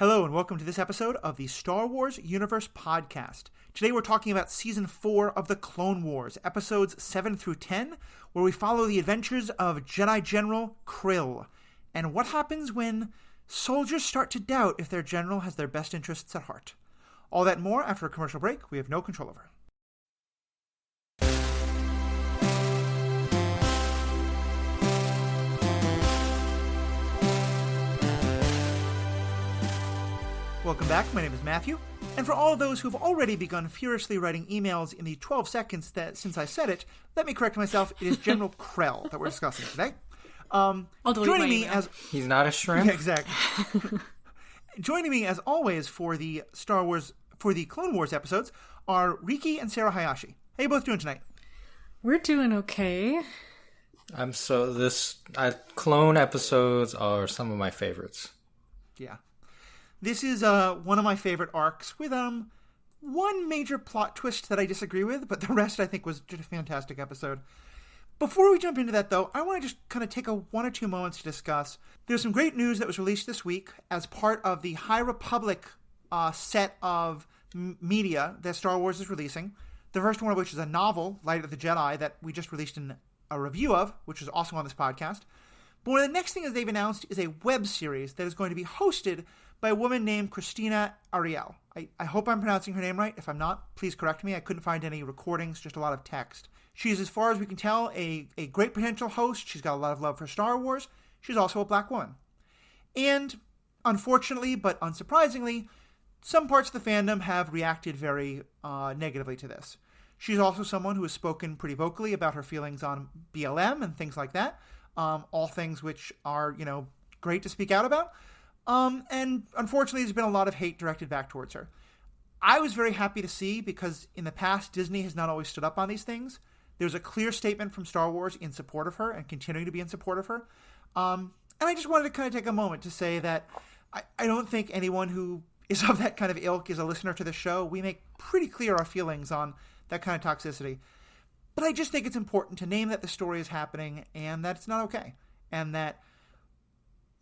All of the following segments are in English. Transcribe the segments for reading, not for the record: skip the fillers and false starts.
Hello and welcome to this episode of the Star Wars Universe Podcast. Today we're talking about Season 4 of the Clone Wars, Episodes 7 through 10, where we follow the adventures of Jedi General Krill, and what happens when soldiers start to doubt if their general has their best interests at heart. All that and more after a commercial break we have no control over. Welcome back, my name is Matthew, and for all of those who've already begun furiously writing emails in the 12 seconds since I said it, let me correct myself, it is General Krell that we're discussing today. I'll delete joining my me email. as He's not a shrimp? Yeah, exactly. Joining me as always for the Clone Wars episodes are Riki and Sarah Hayashi. How you both doing tonight? We're doing okay. Clone episodes are some of my favorites. Yeah. This is one of my favorite arcs with one major plot twist that I disagree with, but the rest I think was just a fantastic episode. Before we jump into that, though, I want to just kind of take 1 or 2 moments to discuss. There's some great news that was released this week as part of the High Republic set of media that Star Wars is releasing. The first one of which is a novel, Light of the Jedi, that we just released a review of, which is also on this podcast. But one of the next things they've announced is a web series that is going to be hosted by a woman named Christina Ariel. I hope I'm pronouncing her name right. If I'm not, please correct me. I couldn't find any recordings, just a lot of text. She's, as far as we can tell, a great potential host. She's got a lot of love for Star Wars. She's also a black woman. And, unfortunately, but unsurprisingly, some parts of the fandom have reacted very negatively to this. She's also someone who has spoken pretty vocally about her feelings on BLM and things like that. All things which are, great to speak out about. And unfortunately, there's been a lot of hate directed back towards her. I was very happy to see, because in the past, Disney has not always stood up on these things. There's a clear statement from Star Wars in support of her and continuing to be in support of her. And I just wanted to kind of take a moment to say that I don't think anyone who is of that kind of ilk is a listener to the show. We make pretty clear our feelings on that kind of toxicity. But I just think it's important to name that the story is happening and that it's not okay. And that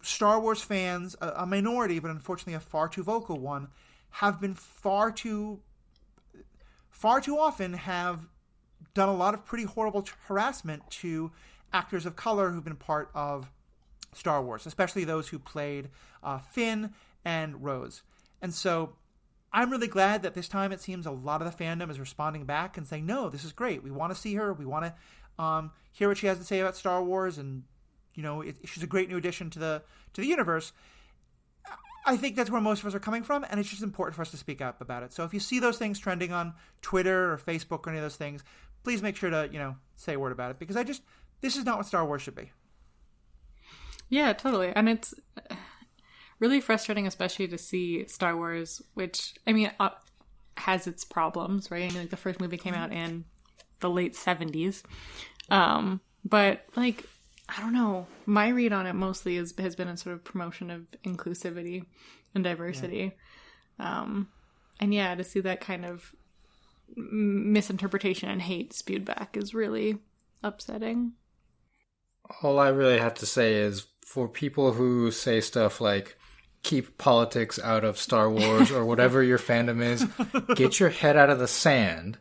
Star Wars fans, a minority, but unfortunately a far too vocal one, have been far too often have done a lot of pretty horrible harassment to actors of color who've been part of Star Wars, especially those who played Finn and Rose. And so I'm really glad that this time it seems a lot of the fandom is responding back and saying, no, this is great. We want to see her. We want to hear what she has to say about Star Wars, and she's a great new addition to the universe. I think that's where most of us are coming from, and it's just important for us to speak up about it. So if you see those things trending on Twitter or Facebook or any of those things, please make sure to, say a word about it, because this is not what Star Wars should be. Yeah, totally. And it's really frustrating, especially to see Star Wars, which, has its problems, right? The first movie came out in the late 70s. But, I don't know. My read on it mostly has been a sort of promotion of inclusivity and diversity. Yeah. And to see that kind of misinterpretation and hate spewed back is really upsetting. All I really have to say is, for people who say stuff like, keep politics out of Star Wars or whatever your fandom is, get your head out of the sand.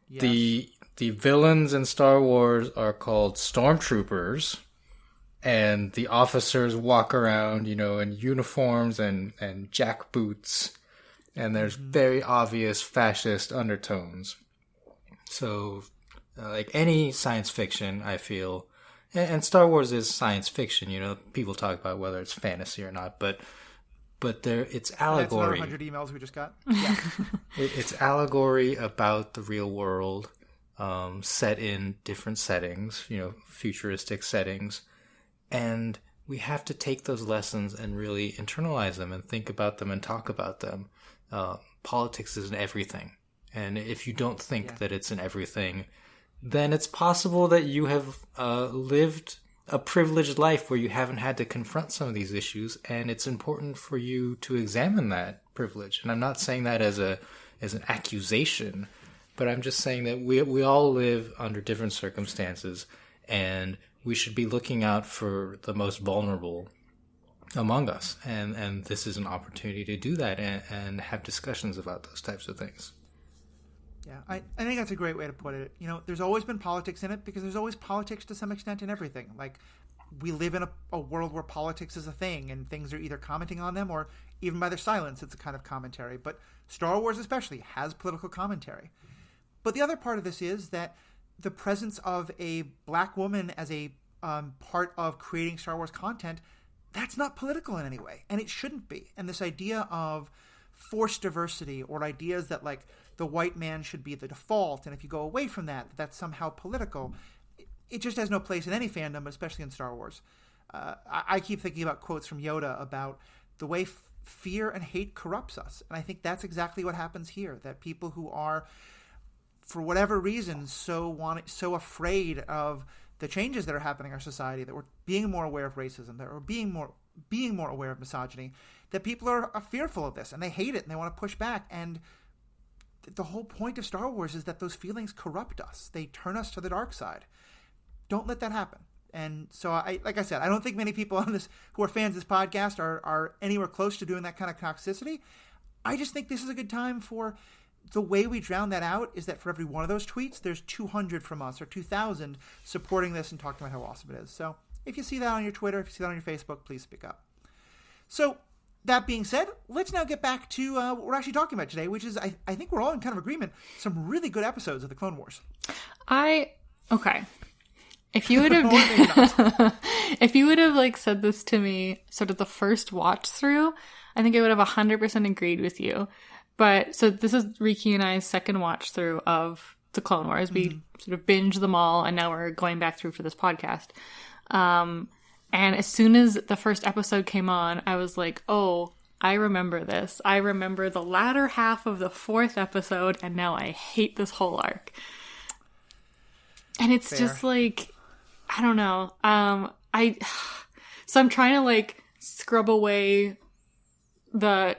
Yes. The villains in Star Wars are called stormtroopers, and the officers walk around, in uniforms and jackboots, and there's very obvious fascist undertones. So, any science fiction, I feel, and Star Wars is science fiction, people talk about whether it's fantasy or not, but it's allegory. That's another 100 emails we just got. Yeah. It's allegory about the real world, set in different settings, futuristic settings. And we have to take those lessons and really internalize them and think about them and talk about them. Politics is in everything. And if you don't think that it's in everything, then it's possible that you have lived a privileged life where you haven't had to confront some of these issues, and it's important for you to examine that privilege. And I'm not saying that as an accusation, but I'm just saying that we all live under different circumstances, and we should be looking out for the most vulnerable among us. And this is an opportunity to do that and have discussions about those types of things. Yeah, I think that's a great way to put it. There's always been politics in it because there's always politics to some extent in everything. Like, we live in a world where politics is a thing and things are either commenting on them or even by their silence, it's a kind of commentary. But Star Wars especially has political commentary. But the other part of this is that the presence of a black woman as a part of creating Star Wars content, that's not political in any way, and it shouldn't be. And this idea of forced diversity or ideas that, like, the white man should be the default, and if you go away from that, that's somehow political, it just has no place in any fandom, especially in Star Wars. I keep thinking about quotes from Yoda about the way fear and hate corrupts us, and I think that's exactly what happens here, that people who are, for whatever reason, so afraid of the changes that are happening in our society, that we're being more aware of racism, that we're being more aware of misogyny, that people are fearful of this and they hate it and they want to push back. And the whole point of Star Wars is that those feelings corrupt us. They turn us to the dark side. Don't let that happen. And so, like I said, I don't think many people on this who are fans of this podcast are anywhere close to doing that kind of toxicity. I just think this is a good time for the way we drown that out is that for every one of those tweets, there's 200 from us or 2,000 supporting this and talking about how awesome it is. So if you see that on your Twitter, if you see that on your Facebook, please speak up. So that being said, let's now get back to what we're actually talking about today, which is, I think we're all in kind of agreement, some really good episodes of the Clone Wars. Okay. If you would have, if you would have like said this to me sort of the first watch through, I think I would have 100% agreed with you. But so this is Riki and I's second watch through of the Clone Wars. We sort of binged them all, and now we're going back through for this podcast. And as soon as the first episode came on, I was like, oh, I remember this. I remember the latter half of the fourth episode, and now I hate this whole arc. And it's just like, I don't know. So I'm trying to like scrub away the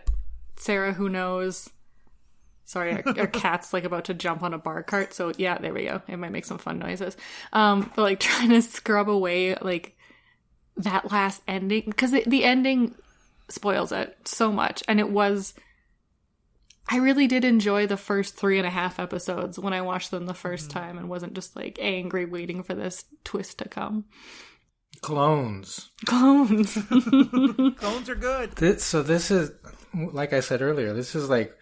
Sarah who knows. Sorry, our cat's like about to jump on a bar cart. So yeah, there we go. It might make some fun noises. But like trying to scrub away like that last ending, because the ending spoils it so much. And I really did enjoy the first 3.5 episodes when I watched them the first time and wasn't just like angry waiting for this twist to come. Clones. Clones are good. This is, like I said earlier, this is like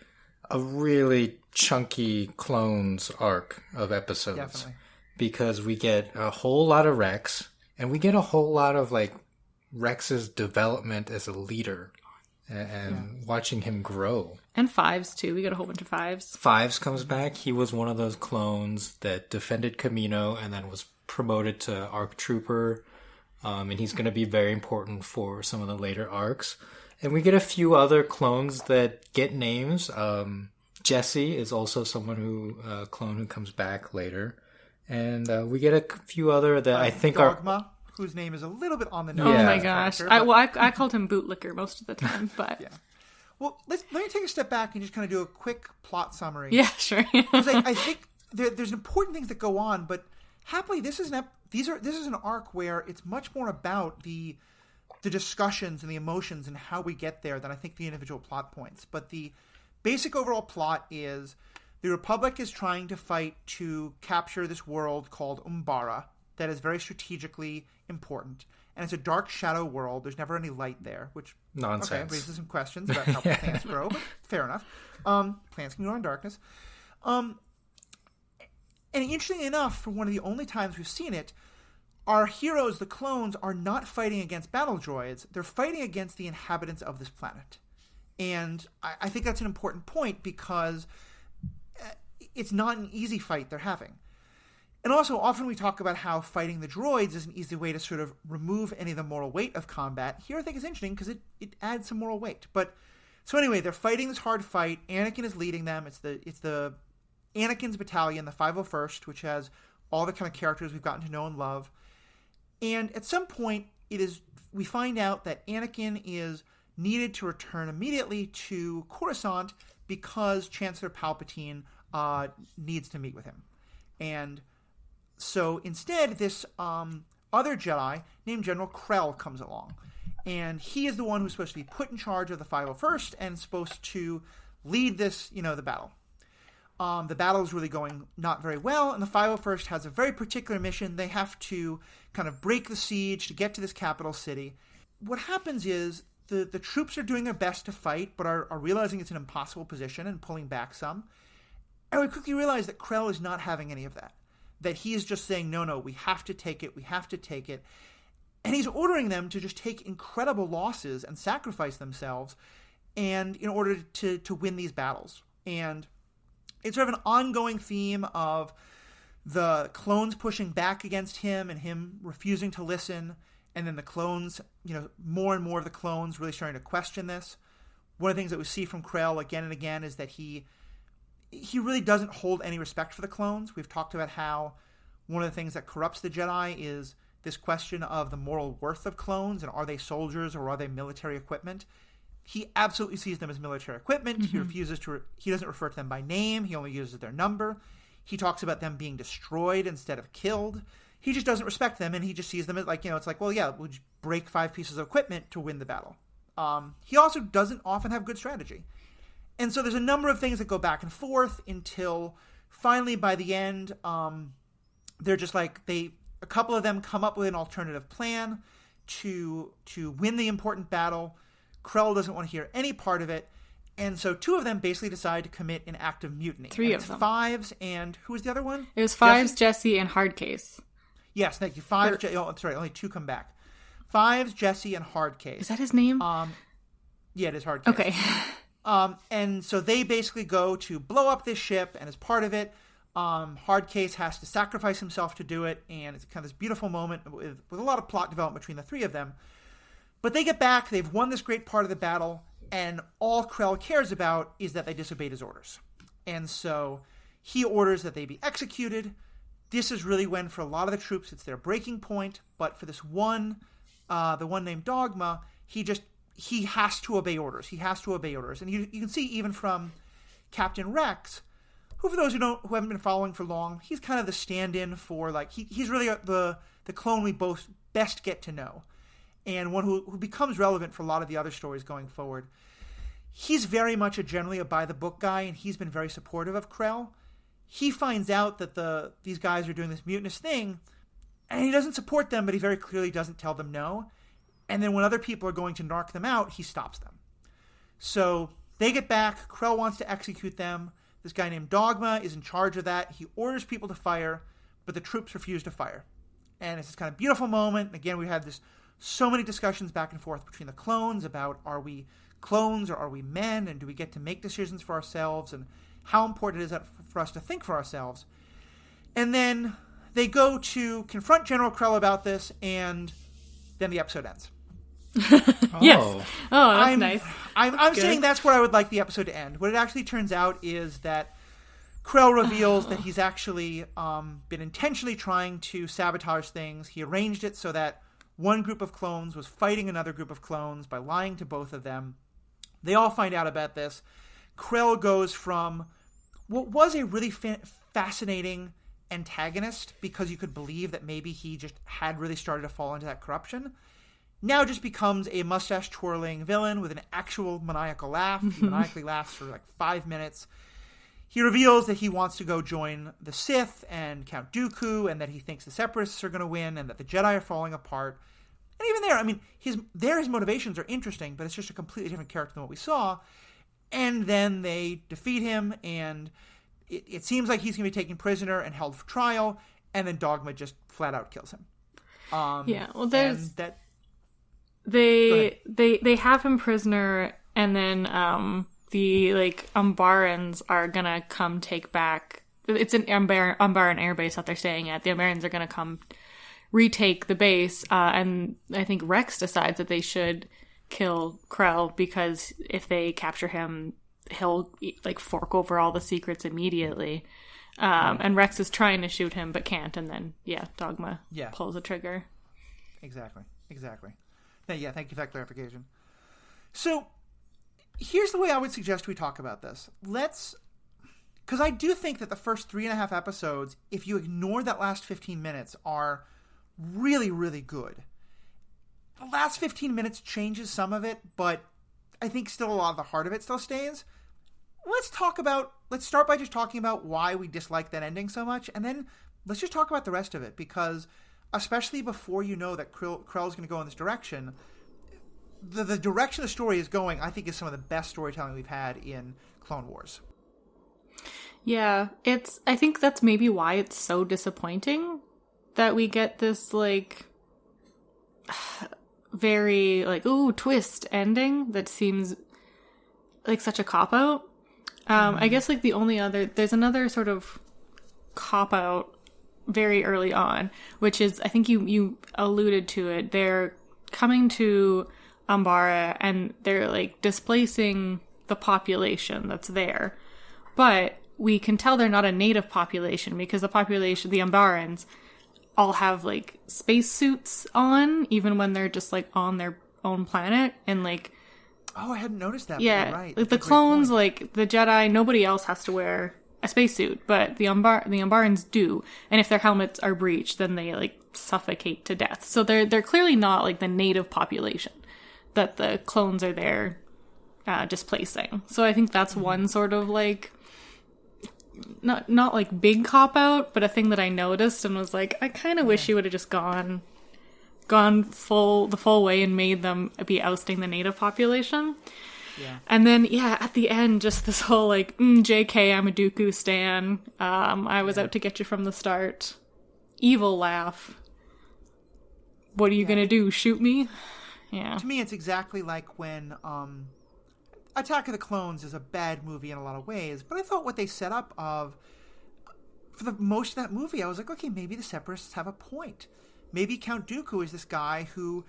a really chunky Clones arc of episodes. Definitely. Because we get a whole lot of Rex, and we get a whole lot of like Rex's development as a leader and watching him grow. And Fives too. We got a whole bunch of Fives. Fives comes back. He was one of those clones that defended Kamino and then was promoted to ARC Trooper. And he's going to be very important for some of the later arcs. And we get a few other clones that get names. Jesse is also someone clone who comes back later. And we get a few other that I think Dogma, whose name is a little bit on the nose. Oh my gosh. I called him Bootlicker most of the time, but... Yeah. Well, let me take a step back and just kind of do a quick plot summary. Yeah, sure. Because I think there's important things that go on, but happily this is an arc where it's much more about the discussions and the emotions and how we get there than I think the individual plot points. But the basic overall plot is the Republic is trying to fight to capture this world called Umbara that is very strategically important. And it's a dark shadow world. There's never any light there, which raises some questions about how plants grow, but fair enough. Plants can grow in darkness. And interestingly enough, for one of the only times we've seen it, our heroes, the clones, are not fighting against battle droids. They're fighting against the inhabitants of this planet. And I think that's an important point because it's not an easy fight they're having. And also, often we talk about how fighting the droids is an easy way to sort of remove any of the moral weight of combat. Here I think it's interesting because it adds some moral weight. But so anyway, they're fighting this hard fight. Anakin is leading them. It's the Anakin's battalion, the 501st, which has all the kind of characters we've gotten to know and love. And at some point, we find out that Anakin is needed to return immediately to Coruscant because Chancellor Palpatine needs to meet with him. And so instead, this other Jedi named General Krell comes along. And he is the one who's supposed to be put in charge of the 501st and supposed to lead this, the battle. The battle is really going not very well, and the 501st has a very particular mission. They have to kind of break the siege to get to this capital city. What happens is the troops are doing their best to fight, but are realizing it's an impossible position and pulling back some. And we quickly realize that Krell is not having any of that. That he is just saying, no, we have to take it, we have to take it. And he's ordering them to just take incredible losses and sacrifice themselves and in order to win these battles. And it's sort of an ongoing theme of the clones pushing back against him and him refusing to listen. And then the clones, more and more of the clones really starting to question this. One of the things that we see from Krell again and again is that he really doesn't hold any respect for the clones. We've talked about how one of the things that corrupts the Jedi is this question of the moral worth of clones and are they soldiers or are they military equipment? He absolutely sees them as military equipment. Mm-hmm. He refuses to. He doesn't refer to them by name. He only uses their number. He talks about them being destroyed instead of killed. He just doesn't respect them, and he just sees them as it's like, well, yeah, we'll just break 5 pieces of equipment to win the battle. He also doesn't often have good strategy. And so there's a number of things that go back and forth until finally by the end, they're just like, a couple of them come up with an alternative plan to win the important battle. Krell doesn't want to hear any part of it. And so 2 of them basically decide to commit an act of mutiny. 3 of them. Fives and who was the other one? It was Fives, Jesse, and Hardcase. Yes, thank you. Fives, sorry, only 2 come back. Fives, Jesse, and Hardcase. Is that his name? Yeah, it is Hardcase. Okay. And so they basically go to blow up this ship, and as part of it, Hardcase has to sacrifice himself to do it, and it's kind of this beautiful moment with a lot of plot development between the 3 of them. But they get back, they've won this great part of the battle, and all Krell cares about is that they disobeyed his orders. And so he orders that they be executed. This is really when, for a lot of the troops, it's their breaking point. But for this one, the one named Dogma, he has to obey orders. He has to obey orders. And you can see even from Captain Rex, who, for those who haven't been following for long, he's kind of the stand-in for, he's really the clone we both best get to know. And one who becomes relevant for a lot of the other stories going forward. He's very much generally a by-the-book guy, and he's been very supportive of Krell. He finds out that these guys are doing this mutinous thing, and he doesn't support them, but he very clearly doesn't tell them no. And then when other people are going to narc them out, he stops them. So they get back. Krell wants to execute them. This guy named Dogma is in charge of that. He orders people to fire, but the troops refuse to fire. And it's this kind of beautiful moment. Again, we had so many discussions back and forth between the clones about are we clones or are we men, and do we get to make decisions for ourselves, and how important is that for us to think for ourselves. And then they go to confront General Krell about this, and then the episode ends. Yes. Oh, that's nice. I'm saying that's where I would like the episode to end. What it actually turns out is that Krell reveals that he's actually been intentionally trying to sabotage things. He arranged it so that one group of clones was fighting another group of clones by lying to both of them. They all find out about this. Krell goes from what was a really fascinating antagonist, because you could believe that maybe he just had really started to fall into that corruption, now just becomes a mustache-twirling villain with an actual maniacal laugh. He maniacally laughs for 5 minutes. He reveals that he wants to go join the Sith and Count Dooku, and that he thinks the Separatists are going to win, and that the Jedi are falling apart. And even there, I mean, his motivations are interesting, but it's just a completely different character than what we saw. And then they defeat him, and it seems like he's going to be taken prisoner and held for trial, and then Dogma just flat out kills him. Yeah, well, there's that. They have him prisoner, and then the Umbarans are gonna come take back. It's an Umbaran air base that they're staying at. The Umbarans are gonna come retake the base, and I think Rex decides that they should kill Krell, because if they capture him, he'll fork over all the secrets immediately. And Rex is trying to shoot him but can't, and then Dogma pulls the trigger. Exactly. Yeah, thank you for that clarification. So here's the way I would suggest we talk about this. Because I do think that the first 3.5 episodes, if you ignore that last 15 minutes, are really, really good. the last 15 minutes changes some of it, but I think still a lot of the heart of it still stays. Let's start by just talking about why we dislike that ending so much, and then let's just talk about the rest of it, because especially before you know that Krell's going to go in this direction, the direction the story is going, I think, is some of the best storytelling we've had in Clone Wars. Yeah, I think that's maybe why it's so disappointing that we get this, like, very, like, ooh, twist ending that seems like such a cop-out. I guess, like, there's another sort of cop-out very early on, which is, I think you alluded to it, they're coming to Umbara and they're, like, displacing the population that's there. But we can tell they're not a native population because the Umbarans, all have, like, spacesuits on, even when they're just, like, on their own planet, and, like... Oh, I hadn't noticed that. Yeah, you're right. Like, the clones, like, the Jedi, nobody else has to wear a spacesuit, but the Umbarans do, and if their helmets are breached, then they, like, suffocate to death. So they're clearly not, like, the native population that the clones are there displacing. So I think that's one sort of, like... Not like big cop out, but a thing that I noticed and was like, I kind of wish you would have just gone the full way and made them be ousting the native population. Yeah. And then at the end, just this whole like, JK, I'm a Dooku stan. I was out to get you from the start. Evil laugh. What are you gonna do? Shoot me? Yeah. To me, it's exactly like when Attack of the Clones is a bad movie in a lot of ways, but I thought what they set up for the most of that movie, I was like, okay, maybe the Separatists have a point. Maybe Count Dooku is this guy who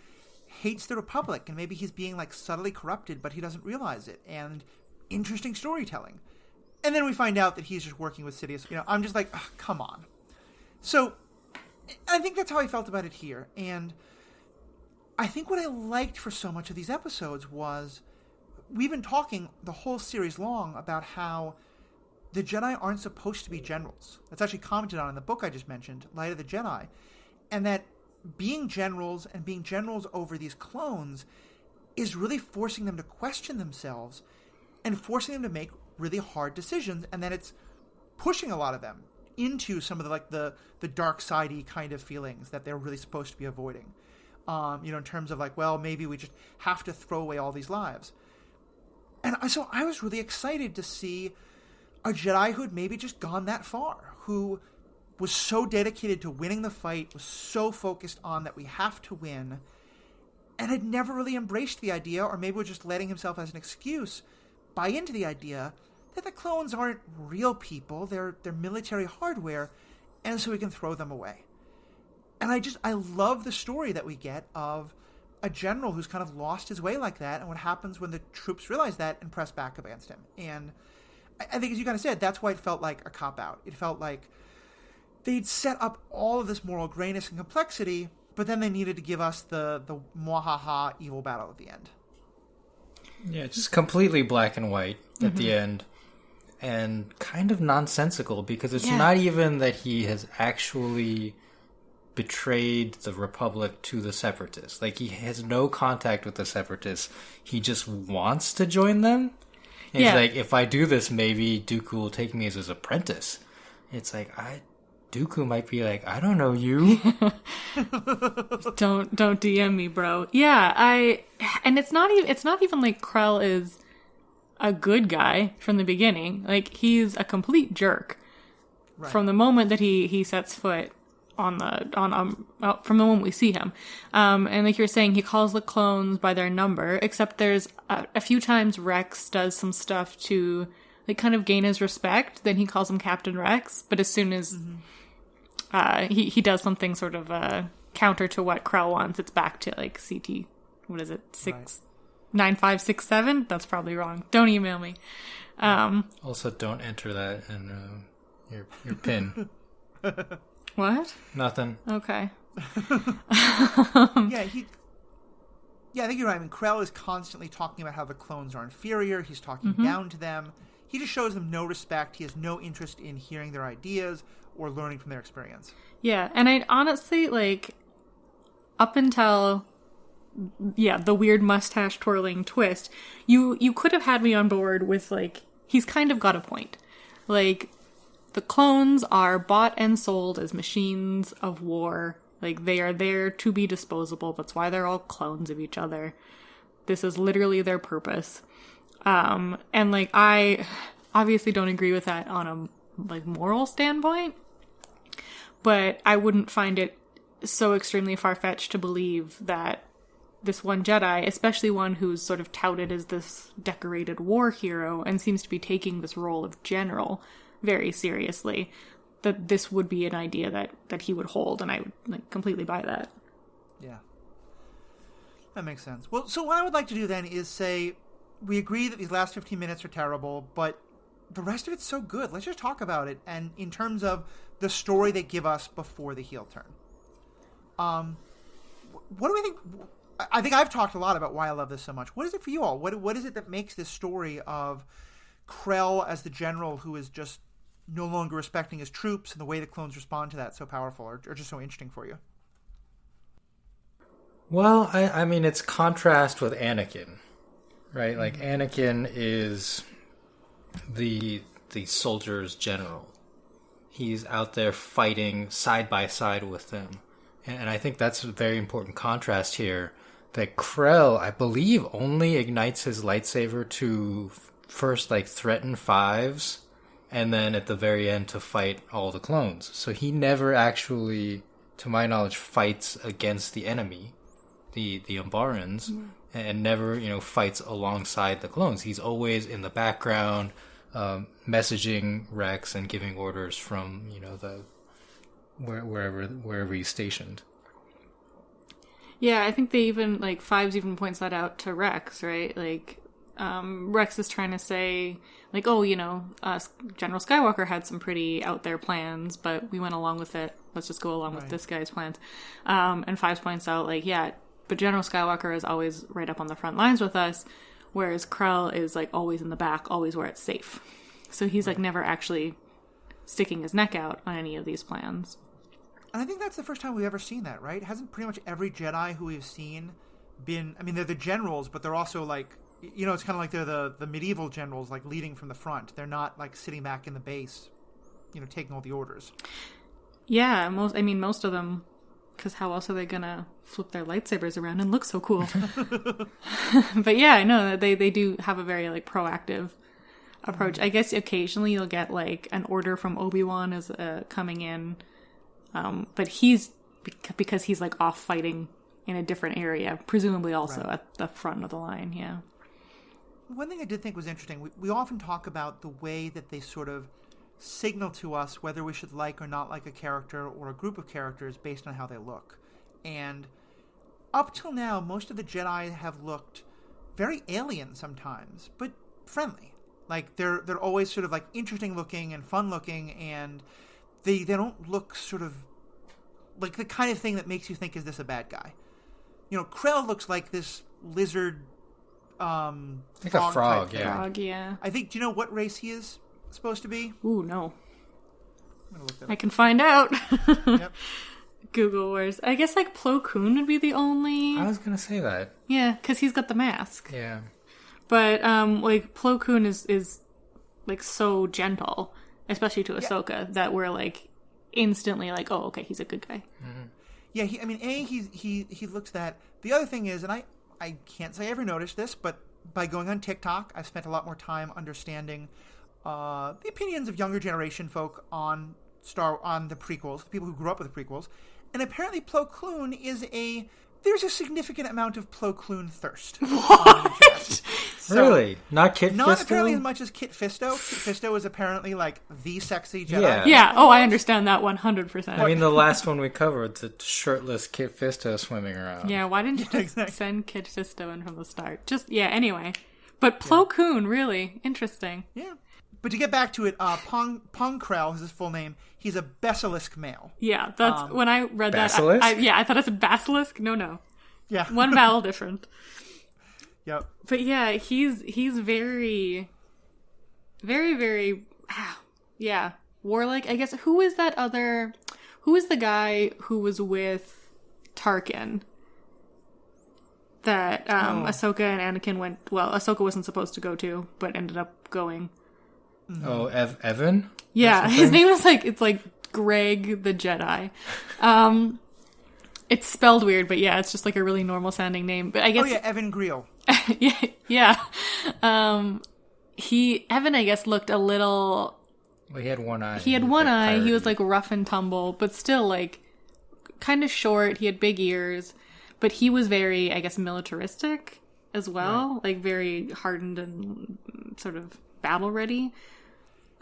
hates the Republic, and maybe he's being, like, subtly corrupted, but he doesn't realize it, and interesting storytelling. And then we find out that he's just working with Sidious. I'm just like, come on. So, I think that's how I felt about it here, and I think what I liked for so much of these episodes was... We've been talking the whole series long about how the Jedi aren't supposed to be generals. That's actually commented on in the book I just mentioned, Light of the Jedi. And that being generals and being generals over these clones is really forcing them to question themselves and forcing them to make really hard decisions. And then it's pushing a lot of them into some of the dark sidey kind of feelings that they're really supposed to be avoiding. In terms of like, well, maybe we just have to throw away all these lives. And so I was really excited to see a Jedi who had maybe just gone that far, who was so dedicated to winning the fight, was so focused on that we have to win, and had never really embraced the idea, or maybe was just letting himself as an excuse buy into the idea that the clones aren't real people, they're military hardware, and so we can throw them away. And I love the story that we get of a general who's kind of lost his way like that, and what happens when the troops realize that and press back against him. And I think, as you kind of said, that's why it felt like a cop-out. It felt like they'd set up all of this moral grayness and complexity, but then they needed to give us the mwahaha evil battle at the end. Yeah, just completely black and white at the end. And kind of nonsensical, because it's not even that he has actually... betrayed the Republic to the Separatists. Like, he has no contact with the Separatists. He just wants to join them. And he's like, if I do this, maybe Dooku will take me as his apprentice. It's like, Dooku might be like, I don't know you. don't DM me, bro. Yeah, and it's not even like Krell is a good guy from the beginning. Like, he's a complete jerk from the moment that he sets foot from the moment we see him. And like you're saying, he calls the clones by their number, except there's a few times Rex does some stuff to like kind of gain his respect. Then he calls him Captain Rex, but as soon as he does something sort of counter to what Krell wants, it's back to like CT, what is it, 9567? That's probably wrong. Don't email me. Also, don't enter that in your pin. What? Nothing. Okay. I think you're right. I mean, Krell is constantly talking about how the clones are inferior. He's talking down to them. He just shows them no respect. He has no interest in hearing their ideas or learning from their experience. Yeah, and I honestly, like, up until the weird mustache twirling twist, you could have had me on board with, like, he's kind of got a point. Like, the clones are bought and sold as machines of war. Like, they are there to be disposable. That's why they're all clones of each other. This is literally their purpose. And, like, I obviously don't agree with that on a, like, moral standpoint. But I wouldn't find it so extremely far-fetched to believe that this one Jedi, especially one who's sort of touted as this decorated war hero and seems to be taking this role of general very seriously, that this would be an idea that he would hold, and I would, like, completely buy that. Yeah. That makes sense. Well, so what I would like to do then is say, we agree that these last 15 minutes are terrible, but the rest of it's so good. Let's just talk about it, and in terms of the story they give us before the heel turn. What do we think? I think I've talked a lot about why I love this so much. What is it for you all? What is it that makes this story of Krell as the general who is just no longer respecting his troops and the way the clones respond to that so powerful or just so interesting for you? Well, I mean, it's contrast with Anakin, right? Like, Anakin is the soldier's general. He's out there fighting side by side with them. And I think that's a very important contrast here, that Krell, I believe, only ignites his lightsaber to first, like, threaten Fives, and then at the very end to fight all the clones. So he never actually, to my knowledge, fights against the enemy, the Umbarans, and never, fights alongside the clones. He's always in the background, messaging Rex and giving orders from, wherever he's stationed. Yeah, I think they even, like, Fives even points that out to Rex, right? Like, Rex is trying to say, like, oh, General Skywalker had some pretty out there plans, but we went along with it. Let's just go along with this guy's plans. And Fives points out, like, yeah, but General Skywalker is always right up on the front lines with us, whereas Krell is, like, always in the back, always where it's safe. So he's, like, never actually sticking his neck out on any of these plans. And I think that's the first time we've ever seen that, right? Hasn't pretty much every Jedi who we've seen been... I mean, they're the generals, but they're also, like... it's kind of like they're the medieval generals, like, leading from the front. They're not, like, sitting back in the base, taking all the orders. Yeah, most of them... Because how else are they going to flip their lightsabers around and look so cool? But yeah, I know they do have a very, like, proactive approach. I guess occasionally you'll get, like, an order from Obi-Wan as coming in... but because he's, like, off fighting in a different area, presumably also at the front of the line, yeah. One thing I did think was interesting, we often talk about the way that they sort of signal to us whether we should like or not like a character or a group of characters based on how they look. And up till now, most of the Jedi have looked very alien sometimes, but friendly. Like, they're always sort of, like, interesting looking and fun looking, and... They don't look sort of like the kind of thing that makes you think, is this a bad guy? Krell looks like this lizard, like a frog, yeah. Frog, yeah. I think, do you know what race he is supposed to be? Ooh, no. I'm gonna look that I up. can find out. Yep. Google Wars. I guess, like, Plo Koon would be the only... I was gonna say that. Yeah, because he's got the mask. Yeah. But, like, Plo Koon is, like, so gentle... Especially to Ahsoka, that we're, like, instantly like, oh, okay, he's a good guy. Mm-hmm. Yeah, he looks that. The other thing is, and I can't say I ever noticed this, but by going on TikTok, I've spent a lot more time understanding the opinions of younger generation folk on the prequels, the people who grew up with the prequels. And apparently Plo Koon there's a significant amount of Plo Koon thirst. What? Really? Not Kit Fisto? Not apparently as much as Kit Fisto. Kit Fisto is apparently, like, the sexy Jedi. Yeah. Oh, I understand that 100%. I mean, the last one we covered, the shirtless Kit Fisto swimming around. Yeah, why didn't you just send Kit Fisto in from the start? Anyway. But Plo Koon, really interesting. Yeah. But to get back to it, Pong Krell is his full name. He's a basilisk male. Yeah, that's when I read basilisk? that. I thought it's a basilisk. No. Yeah. One vowel different. Yep. But yeah, he's very, very, very, yeah, warlike. I guess who is the guy who was with Tarkin? that Ahsoka and Anakin went. Well, Ahsoka wasn't supposed to go to, but ended up going. Oh, Evan? Yeah, his name is it's like Greg the Jedi. It's spelled weird, but yeah, it's just like a really normal sounding name. But I guess Evan Greel. yeah. Evan, I guess, looked a little. Well, he had one eye. He had one eye. He was like rough and tumble, but still like kind of short. He had big ears, but he was very, I guess, militaristic as well, like very hardened and sort of battle ready.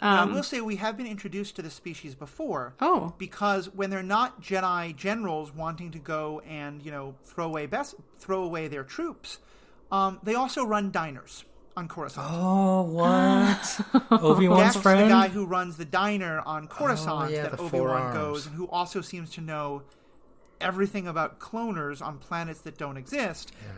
Now, I will say we have been introduced to this species before. Oh. Because when they're not Jedi generals wanting to go and, throw away their troops, they also run diners on Coruscant. Oh, what? Obi-Wan's That's friend? the guy who runs the diner on Coruscant that Obi-Wan forearms. goes, and who also seems to know everything about cloners on planets that don't exist. Yeah.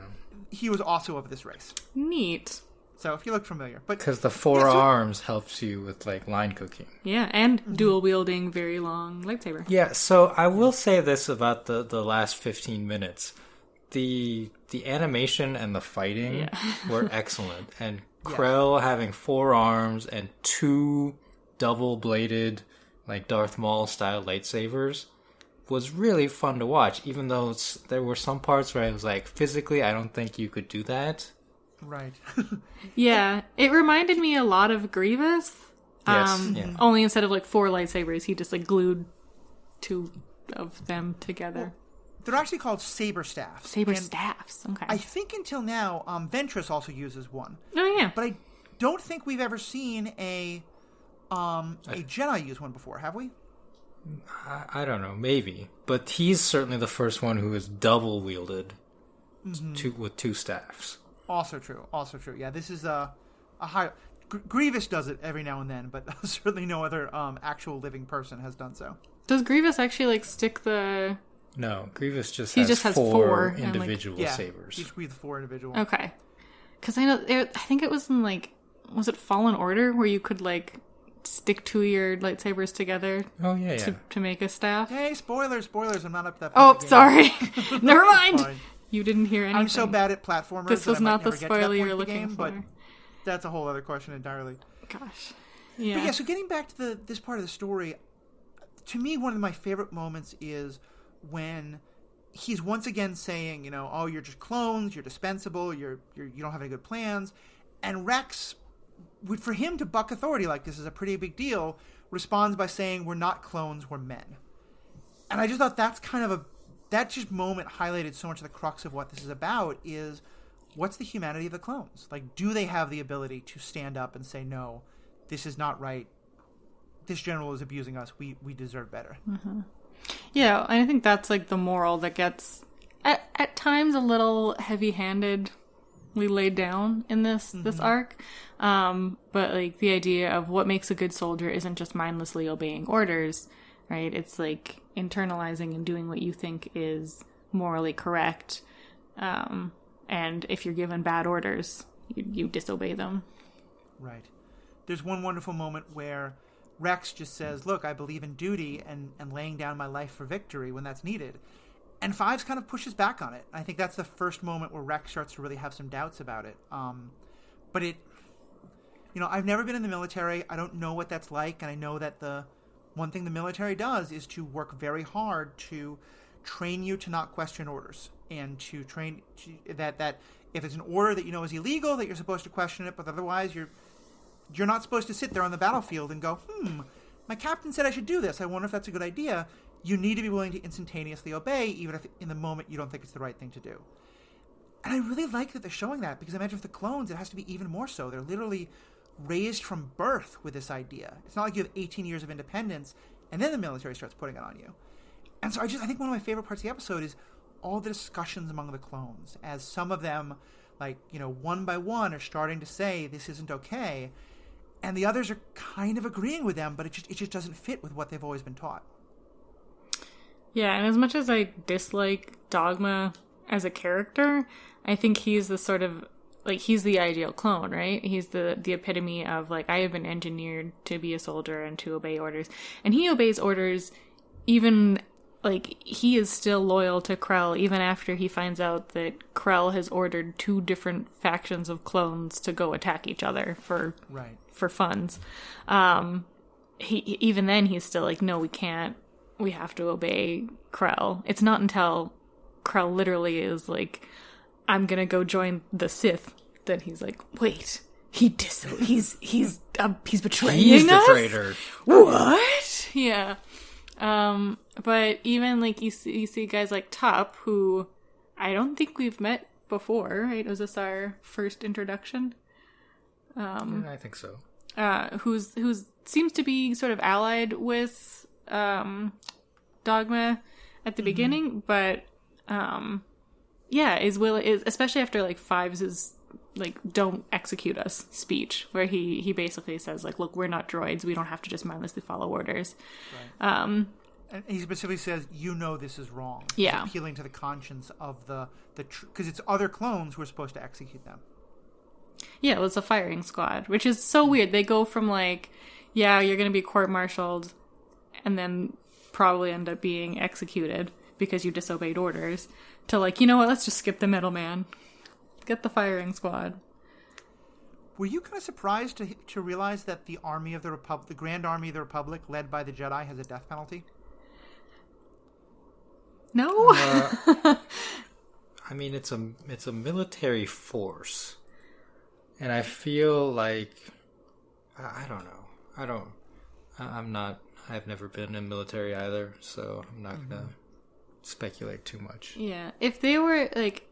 He was also of this race. Neat. So if you look familiar. Because the four arms helps you with line cooking. Yeah, and dual wielding very long lightsaber. Yeah, so I will say this about the last 15 minutes. The animation and the fighting were excellent. And Krell having 4 arms and 2 double-bladed, Darth Maul style lightsabers was really fun to watch. Even though there were some parts where I was like, physically, I don't think you could do that. Right. Yeah, it reminded me a lot of Grievous. Yes. Only instead of 4 lightsabers, he just glued 2 of them together. Well, they're actually called saber staffs. Saber staffs. Okay. I think until now, Ventress also uses one. Oh yeah. But I don't think we've ever seen a Jedi use one before, have we? I don't know, maybe. But he's certainly the first one who is double wielded with 2 staffs. Also true. Yeah, this is a high. Grievous does it every now and then, but certainly no other actual living person has done so. Does Grievous actually stick the? No, Grievous just he has just has 4 four individual yeah, sabers. Each with 4 individual. Okay, because I know I think it was in was it Fallen Order where you could stick 2 of your lightsabers together? Oh yeah. To make a staff. Hey, spoilers! I'm not up to that. Oh, sorry. Never mind. You didn't hear anything. I'm so bad at platformers. This was not the spoiler you're you're looking for. But that's a whole other question entirely. Gosh. Yeah. But yeah, so getting back to this part of the story, to me, one of my favorite moments is when he's once again saying, oh, you're just clones, you're dispensable, you don't have any good plans. And Rex, for him to buck authority like this is a pretty big deal, responds by saying, we're not clones, we're men. And I just thought that's that just moment highlighted so much of the crux of what this is about is what's the humanity of the clones? Do they have the ability to stand up and say, no, this is not right. This general is abusing us. We deserve better. Mm-hmm. Yeah, and I think that's the moral that gets at times a little heavy-handedly laid down in this arc. But the idea of what makes a good soldier isn't just mindlessly obeying orders, right? It's internalizing and doing what you think is morally correct. And if you're given bad orders, you disobey them. Right. There's one wonderful moment where Rex just says, look, I believe in duty and laying down my life for victory when that's needed. And Fives kind of pushes back on it. I think that's the first moment where Rex starts to really have some doubts about it. But I've never been in the military. I don't know what that's like. And I know that the one thing the military does is to work very hard to train you to not question orders. And to train that if it's an order that is illegal, that you're supposed to question it. But otherwise, you're not supposed to sit there on the battlefield and go, my captain said I should do this. I wonder if that's a good idea. You need to be willing to instantaneously obey, even if in the moment you don't think it's the right thing to do. And I really like that they're showing that, because I imagine for the clones, it has to be even more so. They're literally raised from birth with this idea. It's not like you have 18 years of independence, and then the military starts putting it on you. And so I think one of my favorite parts of the episode is all the discussions among the clones, as some of them, one by one, are starting to say this isn't okay, and the others are kind of agreeing with them, but it just doesn't fit with what they've always been taught. Yeah, and as much as I dislike Dogma as a character, I think he's the sort of he's the ideal clone, right? He's the epitome of I have been engineered to be a soldier and to obey orders, and he obeys orders even like, he is still loyal to Krell even after he finds out that Krell has ordered 2 different factions of clones to go attack each other for funds. Even then he's still like, no, we can't. We have to obey Krell. It's not until Krell literally is like, I'm gonna go join the Sith, that he's like, wait, he's betraying He's the us? traitor. What? Yeah. But even like you see guys like Top, who I don't think we've met before, right? Was this our first introduction? I think so. Who's seems to be sort of allied with Dogma at the beginning, but is especially after like Fives' like "don't execute us" speech, where he basically says like, look, we're not droids, we don't have to just mindlessly follow orders. Right. And he specifically says, this is wrong. Yeah. He's appealing to the conscience of the because it's other clones who are supposed to execute them. Yeah, it was a firing squad, which is so weird. They go from like, yeah, you're going to be court-martialed and then probably end up being executed because you disobeyed orders, to like, you know what, let's just skip the middleman. Get the firing squad. Were you kind of surprised to realize that the Army of the Republic, the Grand Army of the Republic, led by the Jedi, has a death penalty? No. I mean, it's a military force, and I feel like I don't know. I've never been in military either, so I'm not gonna speculate too much. Yeah, if they were like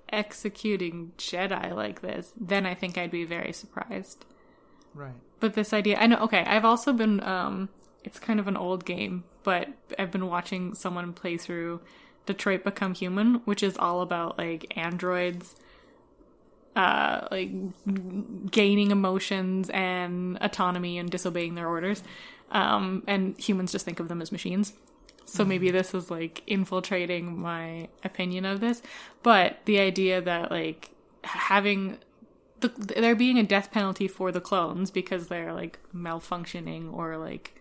executing Jedi like this, then I think I'd be very surprised. Right. But this idea, I know. Okay, I've also been. It's kind of an old game, but I've been watching someone play through Detroit Become Human, which is all about like androids, like gaining emotions and autonomy and disobeying their orders, and humans just think of them as machines. So maybe this is like infiltrating my opinion of this, but the idea that like having there being a death penalty for the clones because they're like malfunctioning or like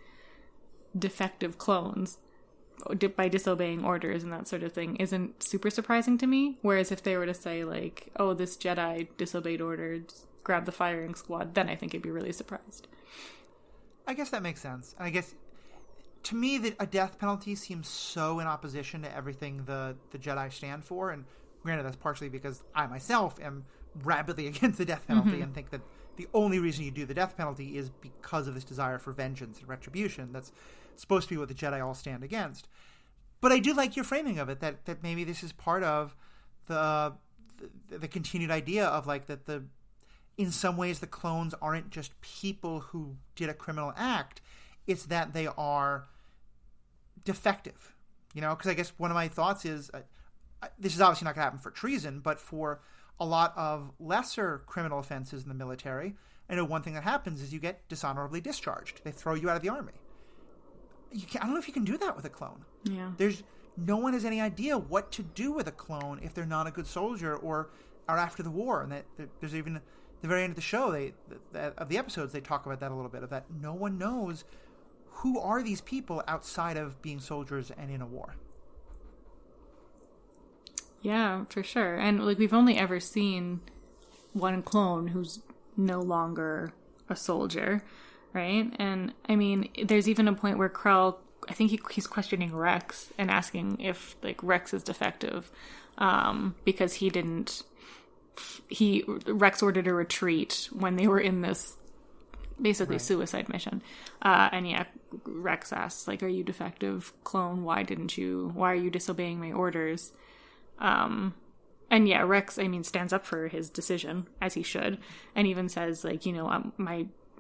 defective clones by disobeying orders and that sort of thing isn't super surprising to me. Whereas if they were to say like, oh, this Jedi disobeyed orders, grab the firing squad, then I think I'd be really surprised. I guess that makes sense. And I guess to me that a death penalty seems so in opposition to everything the Jedi stand for. And granted, that's partially because I myself am rabidly against the death penalty and think that the only reason you do the death penalty is because of this desire for vengeance and retribution. That's supposed to be what the Jedi all stand against. But I do like your framing of it, that maybe this is part of the continued idea of like that in some ways the clones aren't just people who did a criminal act. It's that they are defective. Because I guess one of my thoughts is, this is obviously not going to happen for treason, but for a lot of lesser criminal offenses in the military, I know one thing that happens is you get dishonorably discharged. They throw you out of the army. I don't know if you can do that with a clone. Yeah. No one has any idea what to do with a clone if they're not a good soldier or are after the war. And there's even at the very end of the show, of the episodes, they talk about that a little bit, of that no one knows who are these people outside of being soldiers and in a war. Yeah, for sure. And like we've only ever seen one clone who's no longer a soldier, right? And I mean, there's even a point where Krell, I think he's questioning Rex and asking if like Rex is defective, because Rex ordered a retreat when they were in this basically suicide mission. And yeah, Rex asks like, are you defective, clone? Why are you disobeying my orders? And yeah, Rex, stands up for his decision, as he should, and even says, like,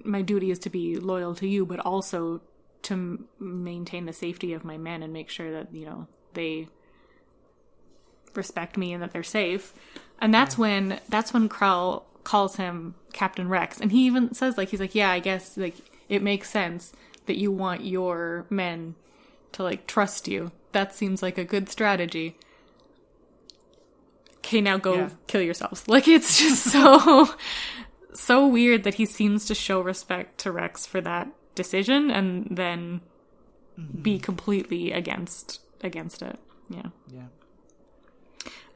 my duty is to be loyal to you, but also to maintain the safety of my men and make sure that, they respect me and that they're safe. And that's when Krell calls him Captain Rex. And he even says, like, he's like, yeah, I guess, like, it makes sense that you want your men to, like, trust you. That seems like a good strategy. Okay, now go kill yourselves. Like, it's just so weird that he seems to show respect to Rex for that decision and then be completely against against it. Yeah. Yeah.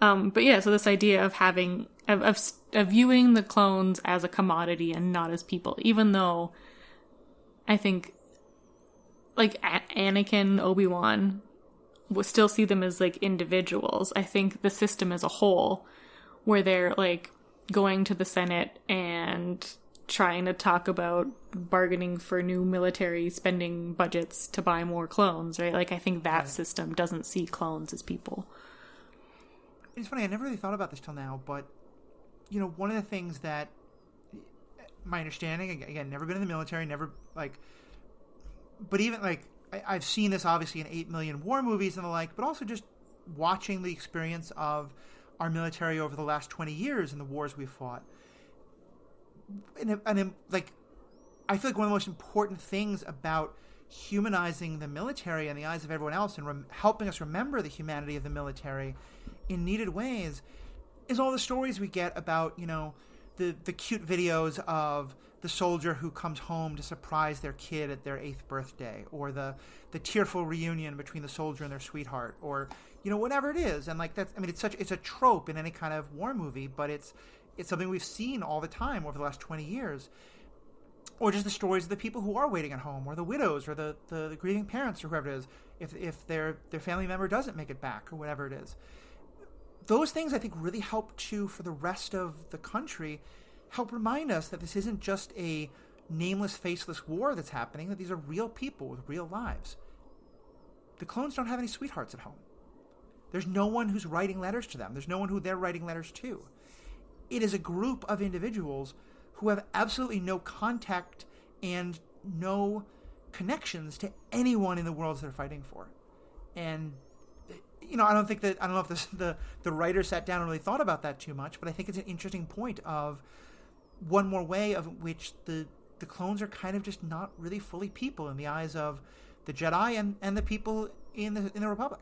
But yeah, so this idea of having of viewing the clones as a commodity and not as people, even though I think like Anakin, Obi-Wan will still see them as like individuals. I think the system as a whole, where they're like going to the Senate and trying to talk about bargaining for new military spending budgets to buy more clones, right? Like I think that system doesn't see clones as people. It's funny, I never really thought about this till now, but, you know, one of the things that, my understanding, again, never been in the military, never, like, but even, like, I've seen this, obviously, in 8 million war movies and the like, but also just watching the experience of our military over the last 20 years and the wars we've fought. And like, I feel like one of the most important things about humanizing the military in the eyes of everyone else and helping us remember the humanity of the military in needed ways is all the stories we get about, you know, the cute videos of the soldier who comes home to surprise their kid at their 8th birthday, or the tearful reunion between the soldier and their sweetheart, or, you know, whatever it is. And like that's, I mean, it's a trope in any kind of war movie, but it's something we've seen all the time over the last 20 years. Or just the stories of the people who are waiting at home, or the widows, or the grieving parents, or whoever it is, if their family member doesn't make it back, or whatever it is. Those things, I think, really help to, for the rest of the country, help remind us that this isn't just a nameless, faceless war that's happening, that these are real people with real lives. The clones don't have any sweethearts at home. There's no one who's writing letters to them. There's no one who they're writing letters to. It is a group of individuals who have absolutely no contact and no connections to anyone in the worlds they're fighting for. And, you know, I don't know if the writer sat down and really thought about that too much, but I think it's an interesting point of one more way of which the clones are kind of just not really fully people in the eyes of the Jedi and the people in the Republic.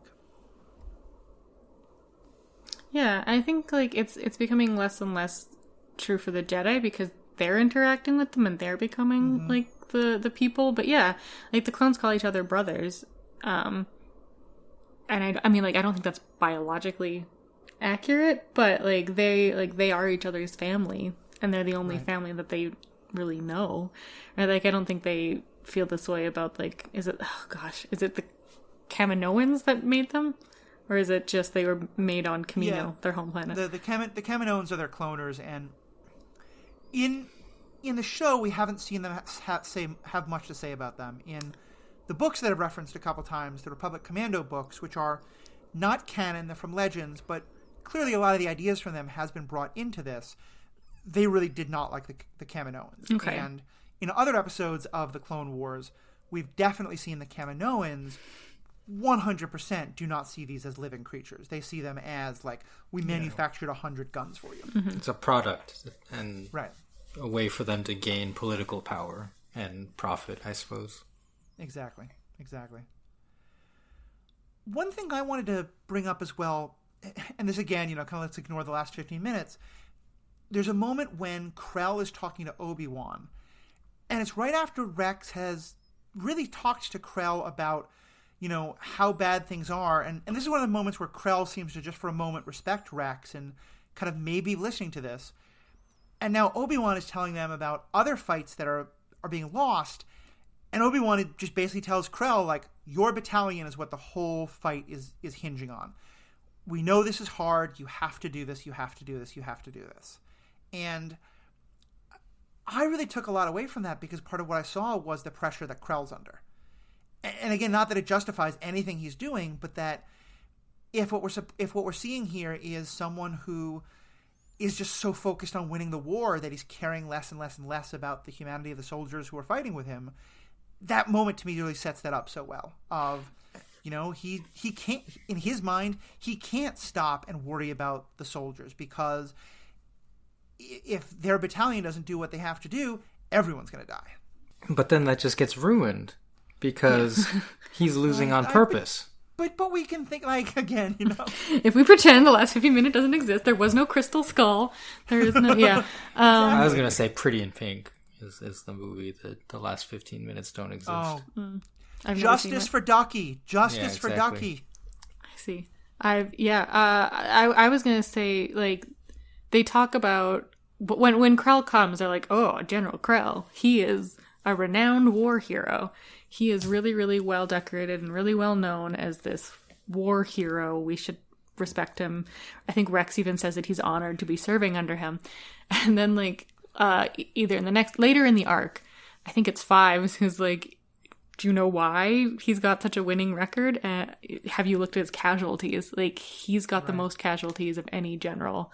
Yeah, I think like it's becoming less and less true for the Jedi because they're interacting with them and they're becoming like the people. But yeah, like the clones call each other brothers. And I mean, like, I don't think that's biologically accurate, but like they are each other's family, and they're the only family that they really know. Right? Like, I don't think they feel this way about, like, is it the Kaminoans that made them? Or is it just they were made on Kamino, their home planet? The Kaminoans are their cloners, and in the show, we haven't seen them have much to say about them. In the books that I've referenced a couple times, the Republic Commando books, which are not canon, they're from Legends, but clearly a lot of the ideas from them has been brought into this. They really did not like the Kaminoans. Okay. And in other episodes of the Clone Wars, we've definitely seen the Kaminoans 100% do not see these as living creatures. They see them as, like, we manufactured 100 guns for you. Mm-hmm. It's a product and right. a way for them to gain political power and profit, I suppose. Exactly. One thing I wanted to bring up as well, and this again, kind of let's ignore the last 15 minutes. There's a moment when Krell is talking to Obi-Wan, and it's right after Rex has really talked to Krell about, how bad things are. And this is one of the moments where Krell seems to just for a moment respect Rex and kind of maybe listening to this. And now Obi-Wan is telling them about other fights that are being lost. And Obi-Wan just basically tells Krell, like, your battalion is what the whole fight is hinging on. We know this is hard. You have to do this. You have to do this. You have to do this. And I really took a lot away from that because part of what I saw was the pressure that Krell's under. And again, not that it justifies anything he's doing, but that if what we're seeing here is someone who is just so focused on winning the war that he's caring less and less and less about the humanity of the soldiers who are fighting with him, that moment to me really sets that up so well. Of, he can't, in his mind, he can't stop and worry about the soldiers because if their battalion doesn't do what they have to do, everyone's going to die. But then that just gets ruined because he's losing on purpose. But we can think, like, again, If we pretend the last 15 minutes doesn't exist, there was no crystal skull. There is no, I was going to say Pretty in Pink is the movie that the last 15 minutes don't exist. Oh. Justice for Ducky. Justice for Ducky. see. I was gonna say, like, they talk about when Krell comes, they're like, oh, General Krell, he is a renowned war hero. He is really, really well decorated and really well known as this war hero. We should respect him. I think Rex even says that he's honored to be serving under him. And then, like, either later in the arc, I think it's 5, who's like, do you know why he's got such a winning record? Have you looked at his casualties? Like, he's got the most casualties of any general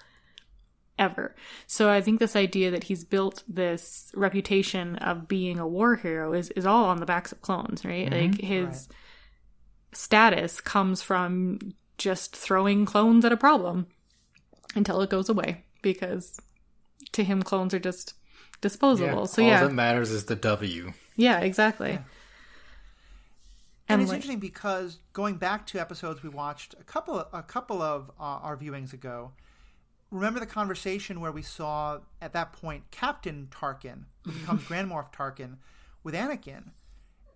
ever. So I think this idea that he's built this reputation of being a war hero is all on the backs of clones, right? Mm-hmm. Like, his status comes from just throwing clones at a problem until it goes away, because to him clones are just disposable. Yeah, So all that matters is the W. Yeah, exactly. Yeah. And it's interesting because going back to episodes we watched a couple of our viewings ago, remember the conversation where we saw at that point Captain Tarkin, who becomes Grand Moff Tarkin, with Anakin,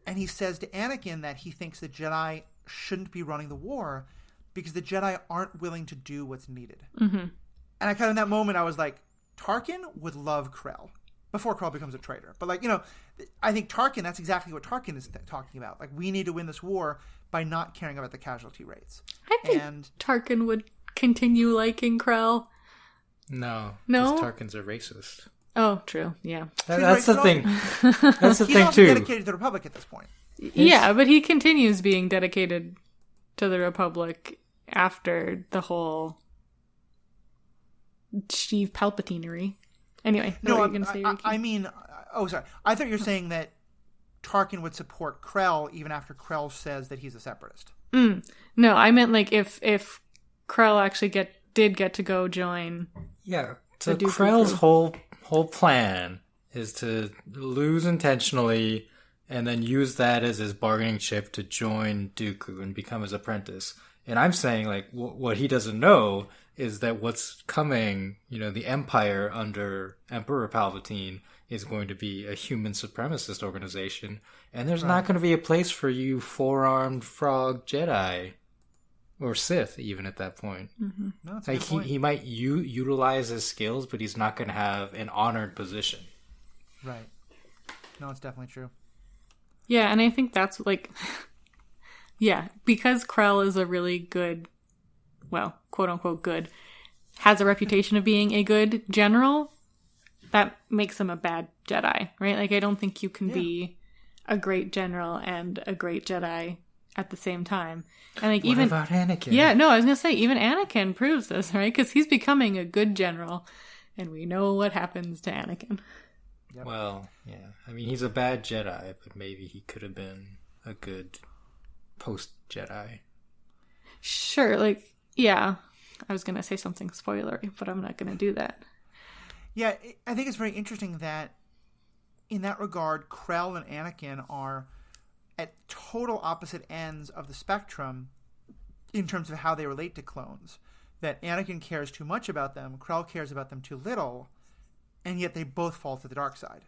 and he says to Anakin that he thinks the Jedi shouldn't be running the war because the Jedi aren't willing to do what's needed. Mm-hmm. And I kind of in that moment I was like, Tarkin would love Krell before Krell becomes a traitor. But, like, you know, I think Tarkin, that's exactly what Tarkin is talking about. Like, we need to win this war by not caring about the casualty rates. I think Tarkin would continue liking Krell. No, because Tarkin's a racist. Oh, true. Yeah, that's the thing. That's the thing too. He's dedicated to the Republic at this point. Yeah, but he continues being dedicated to the Republic after the whole Steve Palpatinery. Anyway, no, what were you gonna say, Riki? I mean, sorry. I thought you were saying that Tarkin would support Krell even after Krell says that he's a separatist. No, I meant, like, if Krell actually did get to go join. Yeah, so Krell's whole plan is to lose intentionally and then use that as his bargaining chip to join Dooku and become his apprentice. And I'm saying, like, what he doesn't know is that what's coming, you know, the Empire under Emperor Palpatine is going to be a human supremacist organization, and there's not going to be a place for you four-armed frog Jedi. Or Sith, even at that point. Mm-hmm. No, that's like he might utilize his skills, but he's not going to have an honored position. Right. No, it's definitely true. Yeah, and I think that's, like, yeah, because Krell is a really good, well, quote unquote good, has a reputation of being a good general, that makes him a bad Jedi, right? Like, I don't think you can be a great general and a great Jedi at the same time. And, like, what about Anakin? Yeah, no, I was gonna say, even Anakin proves this, right? Because he's becoming a good general, and we know what happens to Anakin. Yep. Well, yeah. I mean, he's a bad Jedi, but maybe he could have been a good post-Jedi. Sure, like, yeah. I was gonna say something spoilery, but I'm not gonna do that. Yeah, I think it's very interesting that, in that regard, Krell and Anakin are at total opposite ends of the spectrum in terms of how they relate to clones. That Anakin cares too much about them, Krell cares about them too little, and yet they both fall to the dark side.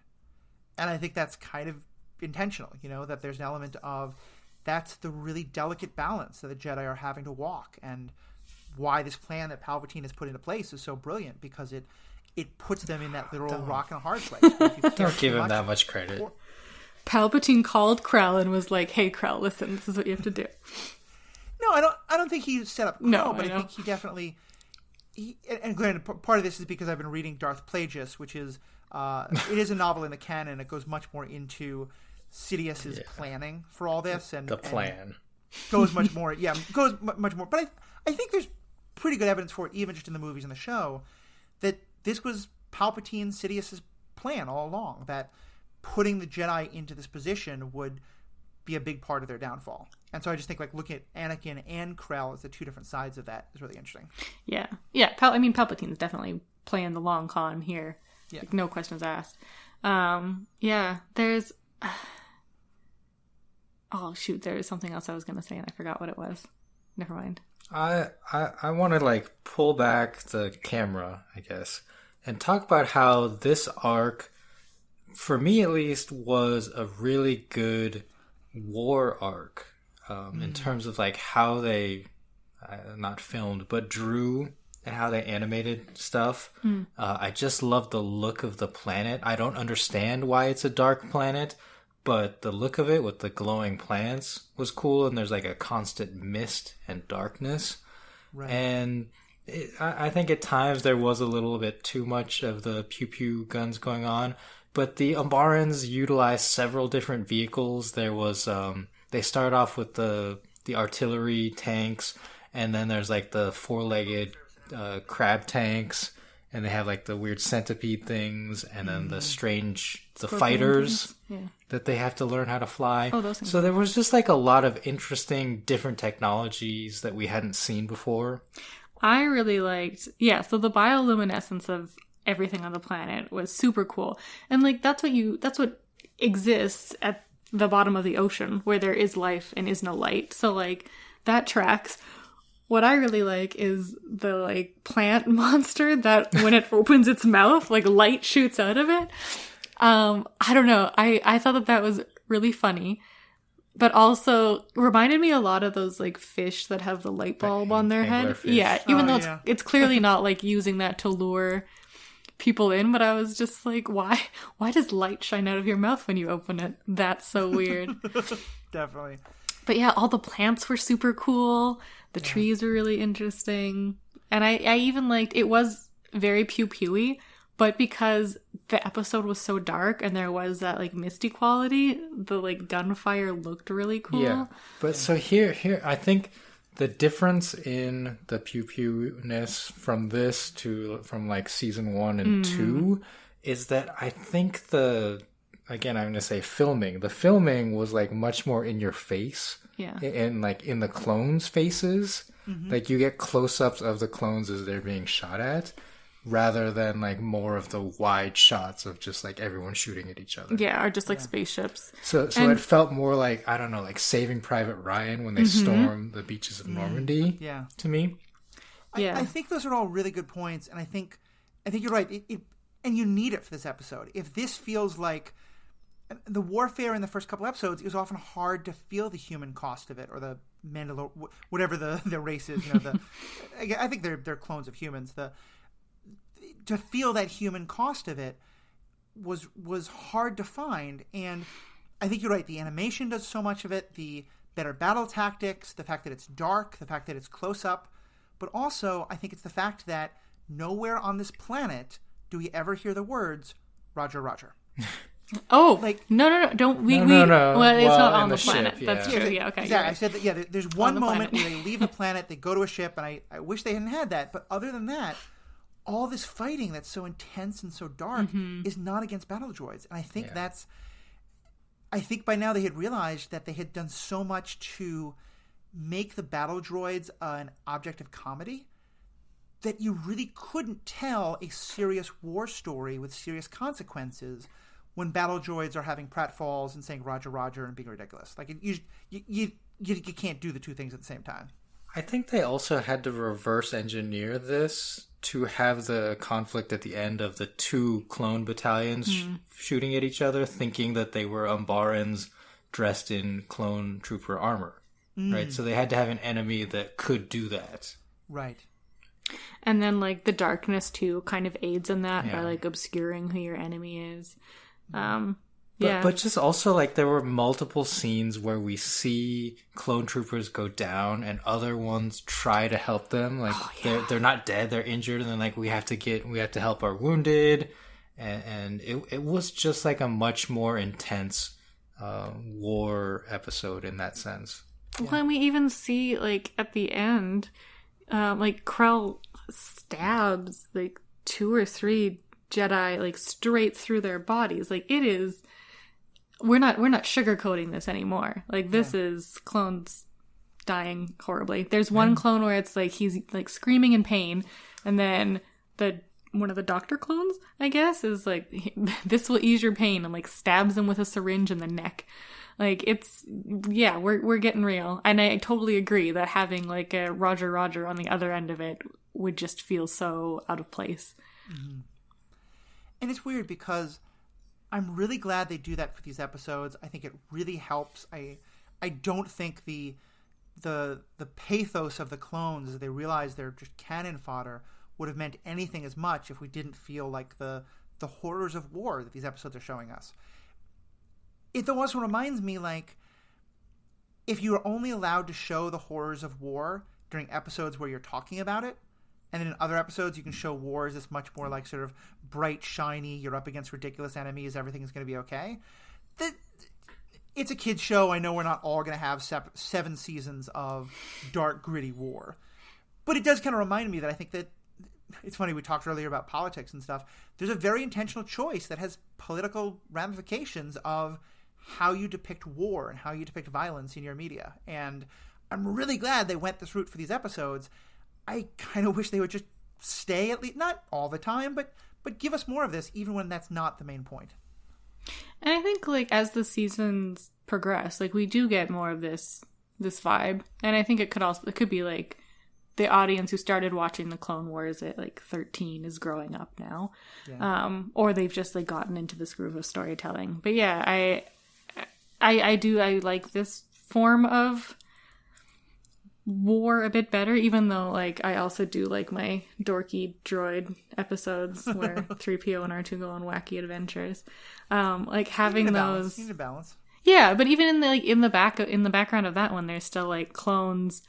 And I think that's kind of intentional, you know, that there's an element of that's the really delicate balance that the Jedi are having to walk, and why this plan that Palpatine has put into place is so brilliant, because it puts them in that literal rock and a hard place. Don't give him that much credit. Palpatine called Krell and was like, "Hey, Krell, listen, this is what you have to do." No, I don't think he set up Krell, but I think he definitely. And granted, part of this is because I've been reading Darth Plagueis, which is it is a novel in the canon. It goes much more into Sidious's planning for all this, and the plan and goes much more. Yeah, goes much more. But I think there's pretty good evidence for it, even just in the movies and the show, that this was Palpatine Sidious's plan all along. That putting the Jedi into this position would be a big part of their downfall. And so I just think, like, looking at Anakin and Krell as the two different sides of that is really interesting. Yeah. Palpatine's definitely playing the long con here. Yeah. Like, no questions asked. There's... oh, shoot, there is something else I was going to say, and I forgot what it was. Never mind. I want to, like, pull back the camera, I guess, and talk about how this arc, for me at least, was a really good war arc in terms of, like, how they not filmed, but drew and how they animated stuff. I just love the look of the planet. I don't understand why it's a dark planet, but the look of it with the glowing plants was cool, and there's like a constant mist and darkness. Right. And I think at times there was a little bit too much of the pew-pew guns going on, but the Umbarans utilized several different vehicles. There was, they start off with the artillery tanks, and then there's like the four-legged crab tanks, and they have like the weird centipede things, and then the fighters that they have to learn how to fly. Oh, those things. So there was just like a lot of interesting different technologies that we hadn't seen before. I really liked, so the bioluminescence of everything on the planet was super cool. And like that's what exists at the bottom of the ocean, where there is life and is no light. So like that tracks. What I really like is the like plant monster that when it opens its mouth, like light shoots out of it. I don't know. I thought that was really funny, but also reminded me a lot of those like fish that have the light bulb on their head. Anglerfish. Yeah, even though it's clearly not like using that to lure people in, but I was just like, why does light shine out of your mouth when you open it? That's so weird. Definitely. But yeah, all the plants were super cool. The trees were really interesting. And I even liked, it was very pew-pewy, but because the episode was so dark and there was that like misty quality, the like gunfire looked really cool. Yeah. But so here, I think the difference in the pew-pew-ness from from like season 1 and 2 is that I think again, I'm going to say filming. The filming was like much more in your face. Yeah. And like in the clones' faces. Like you get close-ups of the clones as they're being shot at, rather than like more of the wide shots of just like everyone shooting at each other. Yeah, or just like spaceships. So it felt more like, I don't know, like Saving Private Ryan when they storm the beaches of Normandy. Yeah. To me. I think those are all really good points, and I think you're right. And you need it for this episode. If this feels like the warfare in the first couple episodes, it was often hard to feel the human cost of it, or the whatever the race is. You know, I think they're clones of humans. To feel that human cost of it was hard to find, and I think you're right. The animation does so much of it. The better battle tactics, the fact that it's dark, the fact that it's close up, but also I think it's the fact that nowhere on this planet do we ever hear the words "Roger, Roger." Oh, like no, don't we? No. Well, it's not on the ship, planet. yeah. That's true. Yeah, okay. Exactly. Right. I said that. Yeah, there's one moment planet. where they leave the planet, they go to a ship, and I wish they hadn't had that. But other than that, all this fighting that's so intense and so dark is not against battle droids, and I think I think by now they had realized that they had done so much to make the battle droids an object of comedy that you really couldn't tell a serious war story with serious consequences when battle droids are having pratfalls and saying "Roger, Roger" and being ridiculous. Like you can't do the two things at the same time. I think they also had to reverse engineer this to have the conflict at the end of the two clone battalions shooting at each other, thinking that they were Umbarans dressed in clone trooper armor. Right? So they had to have an enemy that could do that. Right. And then like the darkness too kind of aids in that by like obscuring who your enemy is. But just also like there were multiple scenes where we see clone troopers go down and other ones try to help them. Like they're not dead, they're injured, and then like we have to help our wounded, and it was just like a much more intense war episode in that sense. Well, and we even see like at the end, like Krell stabs like 2 or 3 Jedi like straight through their bodies. Like it is, we're not sugarcoating this anymore. Like this is clones dying horribly. There's one clone where it's like he's like screaming in pain, and then one of the doctor clones, I guess, is like, this will ease your pain, and like stabs him with a syringe in the neck. Like it's, we're getting real. And I totally agree that having like a Roger Roger on the other end of it would just feel so out of place. Mm-hmm. And it's weird because I'm really glad they do that for these episodes. I think it really helps. I don't think the the pathos of the clones as they realize they're just cannon fodder would have meant anything as much if we didn't feel like the horrors of war that these episodes are showing us. It though also reminds me, like, if you were only allowed to show the horrors of war during episodes where you're talking about it, and then in other episodes you can show war as this much more like sort of bright, shiny, you're up against ridiculous enemies, everything's going to be okay. It's a kid's show. I know we're not all going to have 7 seasons of dark, gritty war. But it does kind of remind me that I think that it's funny, we talked earlier about politics and stuff. There's a very intentional choice that has political ramifications of how you depict war and how you depict violence in your media. And I'm really glad they went this route for these episodes. I kind of wish they would just stay, at least, not all the time, but give us more of this, even when that's not the main point. And I think, like, as the seasons progress, like, we do get more of this vibe. And I think it could be like the audience who started watching the Clone Wars at like 13 is growing up now. Yeah. Or they've just like gotten into this groove of storytelling. But yeah, I like this form of war a bit better, even though like I also do like my dorky droid episodes where 3PO and R2 go on wacky adventures. Like having those you need a balance. Yeah, but even in the background of that one, there's still like clones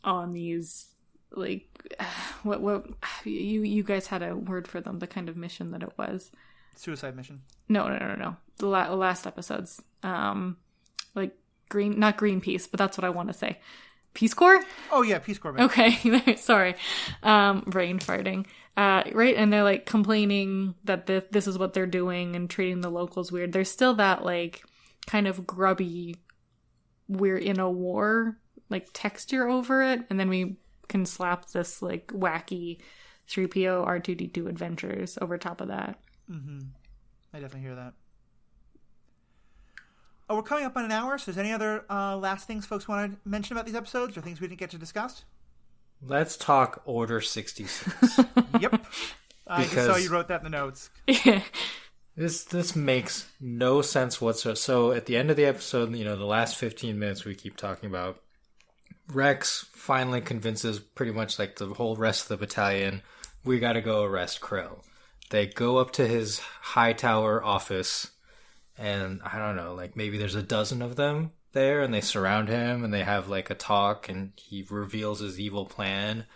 on these, like, what you guys had a word for them, the kind of mission that it was. Suicide mission. No. The last episodes, like not Greenpeace, but that's what I want to say. Peace Corps? Oh yeah, Peace Corps. Man. Okay, sorry. Brain farting. Right, and they're like complaining that this is what they're doing and treating the locals weird. There's still that like kind of grubby, we're in a war like texture over it, and then we can slap this like wacky 3PO R2D2 adventures over top of that. Mm-hmm. I definitely hear that. Oh, we're coming up on an hour, so is there any other last things folks want to mention about these episodes or things we didn't get to discuss? Let's talk Order 66. Yep. I just saw you wrote that in the notes. Yeah. This makes no sense whatsoever. So at the end of the episode, the last 15 minutes we keep talking about, Rex finally convinces pretty much like the whole rest of the battalion, we got to go arrest Krell. They go up to his high tower office, and I don't know, like maybe there's a dozen of them there, and they surround him, and they have like a talk, and he reveals his evil plan,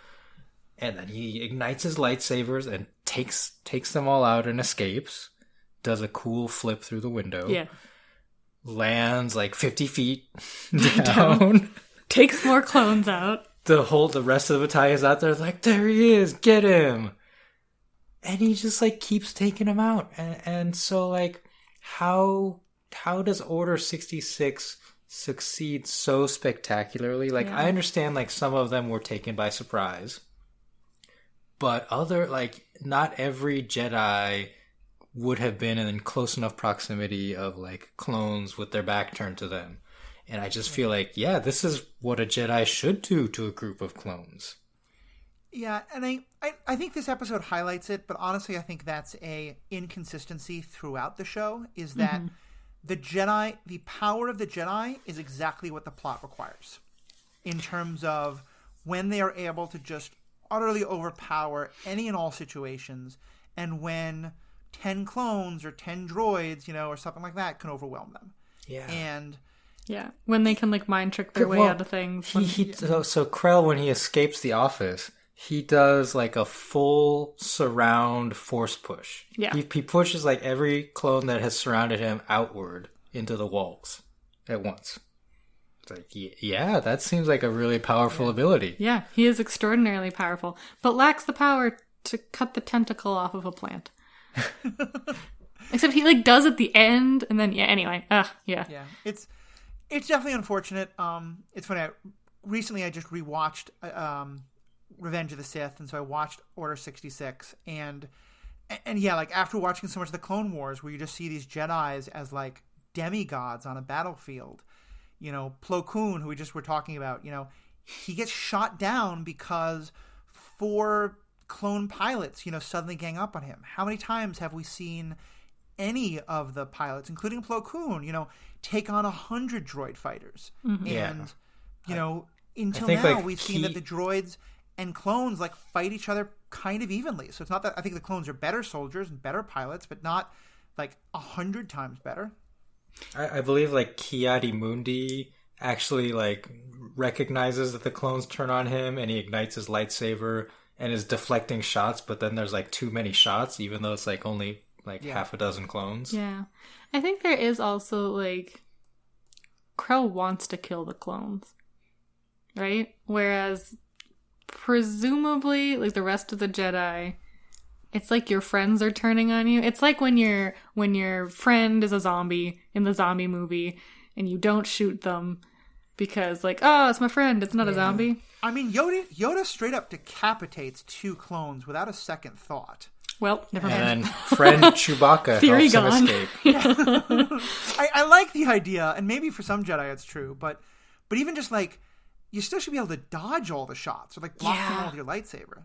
and then he ignites his lightsabers and takes them all out and escapes. Does a cool flip through the window. Yeah. Lands like 50 feet down. Takes more clones out. The rest of the battalion's out there like, there he is, get him. And he just like keeps taking them out. And so like, how does Order 66 succeed so spectacularly? Like, yeah. I understand like some of them were taken by surprise. But not every Jedi would have been in close enough proximity of like clones with their back turned to them. And I just feel like, yeah, this is what a Jedi should do to a group of clones. Yeah, and I think this episode highlights it, but honestly I think that's a inconsistency throughout the show, is that the power of the Jedi is exactly what the plot requires. In terms of when they are able to just utterly overpower any and all situations, and when 10 clones or 10 droids, or something like that can overwhelm them. Yeah. And yeah, when they can like mind trick their way out of things. So Krell, when he escapes the office, he does like a full surround force push. Yeah. He pushes like every clone that has surrounded him outward into the walls at once. It's like, yeah, that seems like a really powerful ability. Yeah, he is extraordinarily powerful, but lacks the power to cut the tentacle off of a plant. Except he like does at the end, and then anyway. Yeah. It's definitely unfortunate. It's funny. Recently I just rewatched Revenge of the Sith, and so I watched Order 66, and yeah, like after watching so much of the Clone Wars, where you just see these Jedis as like demigods on a battlefield. Plo Koon, who we just were talking about. He gets shot down because 4 clone pilots, suddenly gang up on him. How many times have we seen any of the pilots, including Plo Koon, take on 100 droid fighters? Mm-hmm. And, until think, now like, we've seen that the droids and clones like fight each other kind of evenly. So it's not that I think the clones are better soldiers and better pilots, but not like 100 times better. I believe like Ki-Adi-Mundi actually like recognizes that the clones turn on him, and he ignites his lightsaber and is deflecting shots, but then there's like too many shots, even though it's like only like half a dozen clones. Yeah. I think there is also like Krell wants to kill the clones, right? Whereas presumably like the rest of the Jedi, it's like your friends are turning on you. It's like when your friend is a zombie in the zombie movie and you don't shoot them because like, oh, it's my friend, it's not a zombie. I mean, Yoda straight up decapitates 2 clones without a second thought. Well, never mind. And then friend Chewbacca Theory helps him gone. escape. I like the idea, and maybe for some Jedi it's true, but even just like, you still should be able to dodge all the shots or like block them all with your lightsaber.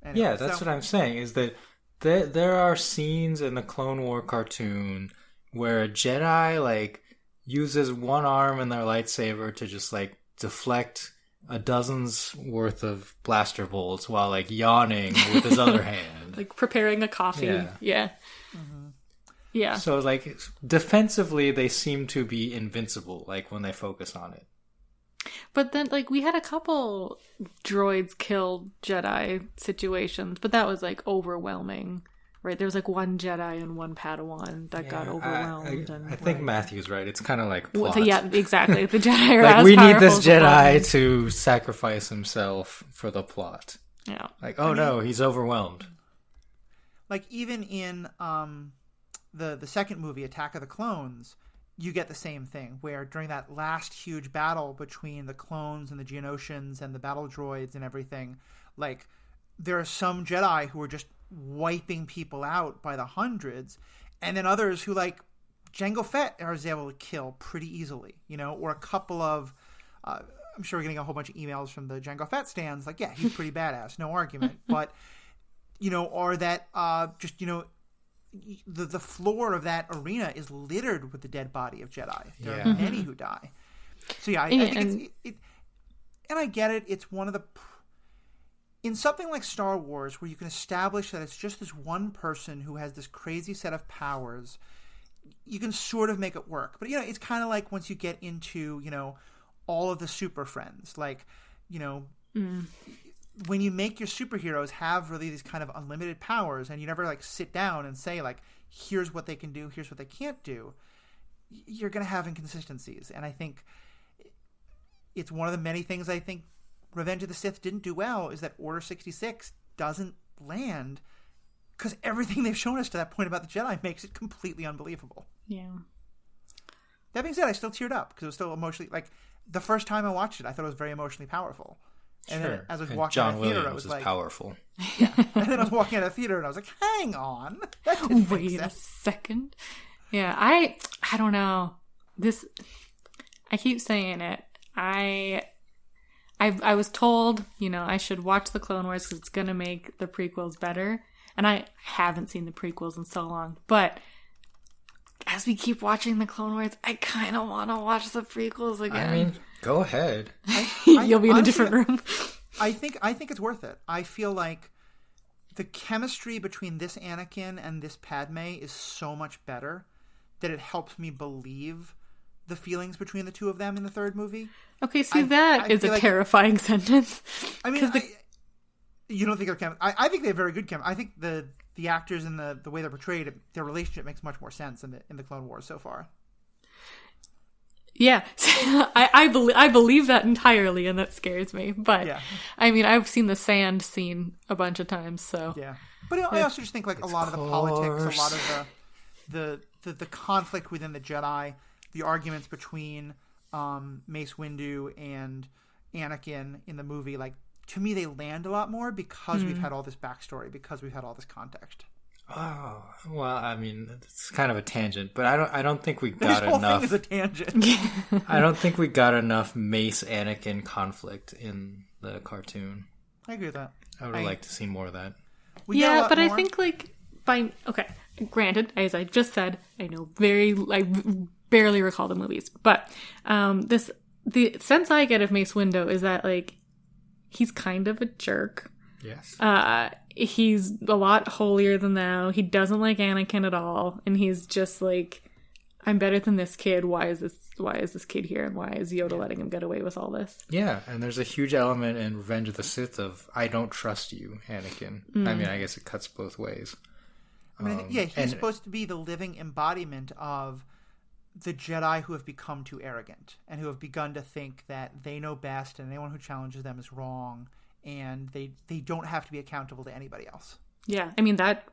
Anyway, Yeah, that's what I'm saying, is that there are scenes in the Clone War cartoon where a Jedi like uses one arm in their lightsaber to just like deflect a dozen's worth of blaster bolts while like yawning with his other hand. Like preparing a coffee. Yeah. Yeah. So like defensively they seem to be invincible, like when they focus on it. But then like we had a couple droids kill Jedi situations, but that was like overwhelming. Right? There was like one Jedi and one Padawan that got overwhelmed. I think Matthew's right. It's kind of like plot. Well, yeah, exactly. The Jedi are like as we need powerful this as the Jedi clones. to sacrifice himself for the plot. Yeah. Like, no, he's overwhelmed. Like even in the second movie, Attack of the Clones, you get the same thing where during that last huge battle between the clones and the Geonosians and the battle droids and everything, like there are some Jedi who are just wiping people out by the hundreds, and then others who like Jango Fett is able to kill pretty easily, or a couple of I'm sure we're getting a whole bunch of emails from the Jango Fett stands like, yeah, he's pretty badass, no argument, but or that just the floor of that arena is littered with the dead body of Jedi. There are many who die. So yeah, I think it's and I get it. It's one of the in something like Star Wars, where you can establish that it's just this one person who has this crazy set of powers, you can sort of make it work. But, it's kind of like once you get into, all of the super friends. Like, when you make your superheroes have really these kind of unlimited powers and you never, like, sit down and say, like, here's what they can do, here's what they can't do, you're going to have inconsistencies. And I think it's one of the many things I think Revenge of the Sith didn't do well is that Order 66 doesn't land because everything they've shown us to that point about the Jedi makes it completely unbelievable. Yeah. That being said, I still teared up because it was still emotionally, like, the first time I watched it, I thought it was very emotionally powerful. And then as I was walking out of the theater, I was like, powerful. Yeah. And then I was walking out of the theater and I was like, hang on. That didn't make Wait a sense. second. Yeah, I don't know. I keep saying it. I was told, I should watch the Clone Wars because it's going to make the prequels better. And I haven't seen the prequels in so long. But as we keep watching the Clone Wars, I kind of want to watch the prequels again. I mean, go ahead. You'll be in a different room. I think it's worth it. I feel like the chemistry between this Anakin and this Padme is so much better that it helps me believe the feelings between the two of them in the third movie. Okay, see, that is a terrifying sentence. I mean, you don't think they're chem? I think they have very good chem. I think the actors and the way they're portrayed, their relationship makes much more sense in the Clone Wars so far. Yeah, I believe that entirely, and that scares me. But yeah. I mean, I've seen the sand scene a bunch of times, so yeah. But I also just think like a lot of the politics, a lot of the conflict within the Jedi, the arguments between Mace Windu and Anakin in the movie, like, to me they land a lot more because we've had all this backstory, because we've had all this context. Oh, well, I mean, it's kind of a tangent, but I don't think we got this whole enough. thing is a tangent. I don't think we got enough Mace Anakin conflict in the cartoon. I agree with that. I would like to see more of that. Yeah, but more. I think granted, as I just said, I barely recall the movies, but this the sense I get of Mace Windu is that, like, he's kind of a jerk. Yes. He's a lot holier than thou. He doesn't like Anakin at all. And he's just like, I'm better than this kid. Why is this kid here? And why is Yoda letting him get away with all this? Yeah, and there's a huge element in Revenge of the Sith of, I don't trust you, Anakin. I mean, I guess it cuts both ways. I mean, he's supposed to be the living embodiment of the Jedi who have become too arrogant and who have begun to think that they know best and anyone who challenges them is wrong, and they don't have to be accountable to anybody else. Yeah, I mean, that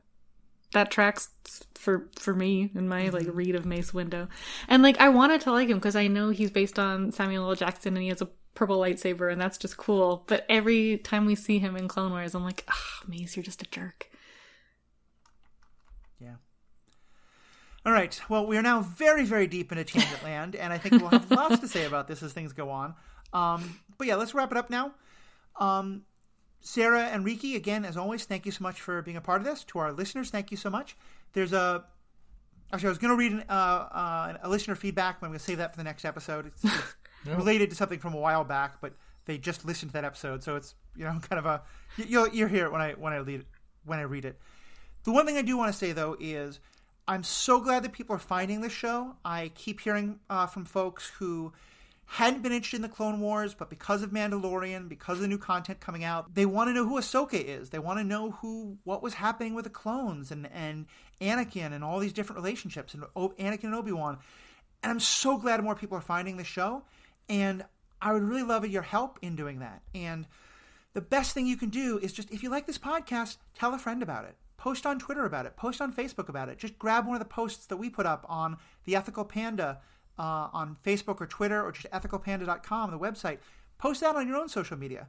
tracks for me in my like read of Mace Windu. And like, I wanted to like him because I know he's based on Samuel L. Jackson and he has a purple lightsaber, and that's just cool. But every time we see him in Clone Wars, I'm like, Mace, you're just a jerk. Yeah. All right. Well, we are now very, very deep into Tangent Land, and I think we'll have lots to say about this as things go on. But yeah, let's wrap it up now. Sarah and Riki, again, as always, thank you so much for being a part of this. To our listeners, thank you so much. Actually, I was going to read a listener feedback, but I'm going to save that for the next episode. It's related to something from a while back, but they just listened to that episode, so it's kind of a you'll hear it when I read it. The one thing I do want to say though is I'm so glad that people are finding this show. I keep hearing from folks who hadn't been interested in the Clone Wars, but because of Mandalorian, because of the new content coming out, they want to know who Ahsoka is. They want to know what was happening with the clones and Anakin and all these different relationships and Anakin and Obi-Wan. And I'm so glad more people are finding the show. And I would really love your help in doing that. And the best thing you can do is just, if you like this podcast, tell a friend about it. Post on Twitter about it. Post on Facebook about it. Just grab one of the posts that we put up on the Ethical Panda on Facebook or Twitter, or just ethicalpanda.com, the website. Post that on your own social media.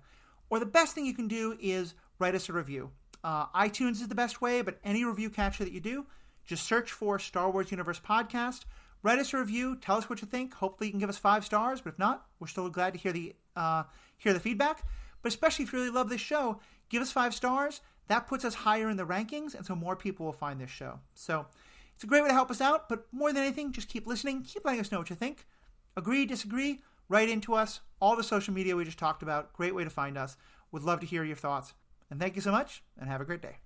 Or the best thing you can do is write us a review. iTunes is the best way, but any review catcher that you do, just search for Star Wars Universe Podcast. Write us a review. Tell us what you think. Hopefully you can give us 5 stars, but if not, we're still glad to hear the feedback. But especially if you really love this show, give us 5 stars. That puts us higher in the rankings, and so more people will find this show. So it's a great way to help us out, but more than anything, just keep listening. Keep letting us know what you think. Agree, disagree, write into us. All the social media we just talked about. Great way to find us. Would love to hear your thoughts. And thank you so much, and have a great day.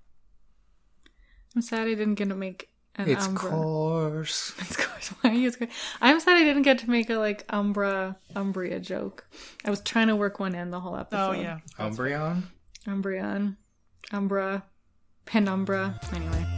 I'm sad I didn't get to make an It's Umbra. course. It's course. Why are you so... I'm sad I didn't get to make a like Umbria joke. I was trying to work one in the whole episode. Oh, yeah. Umbreon? Umbreon. Umbra. Penumbra. Anyway.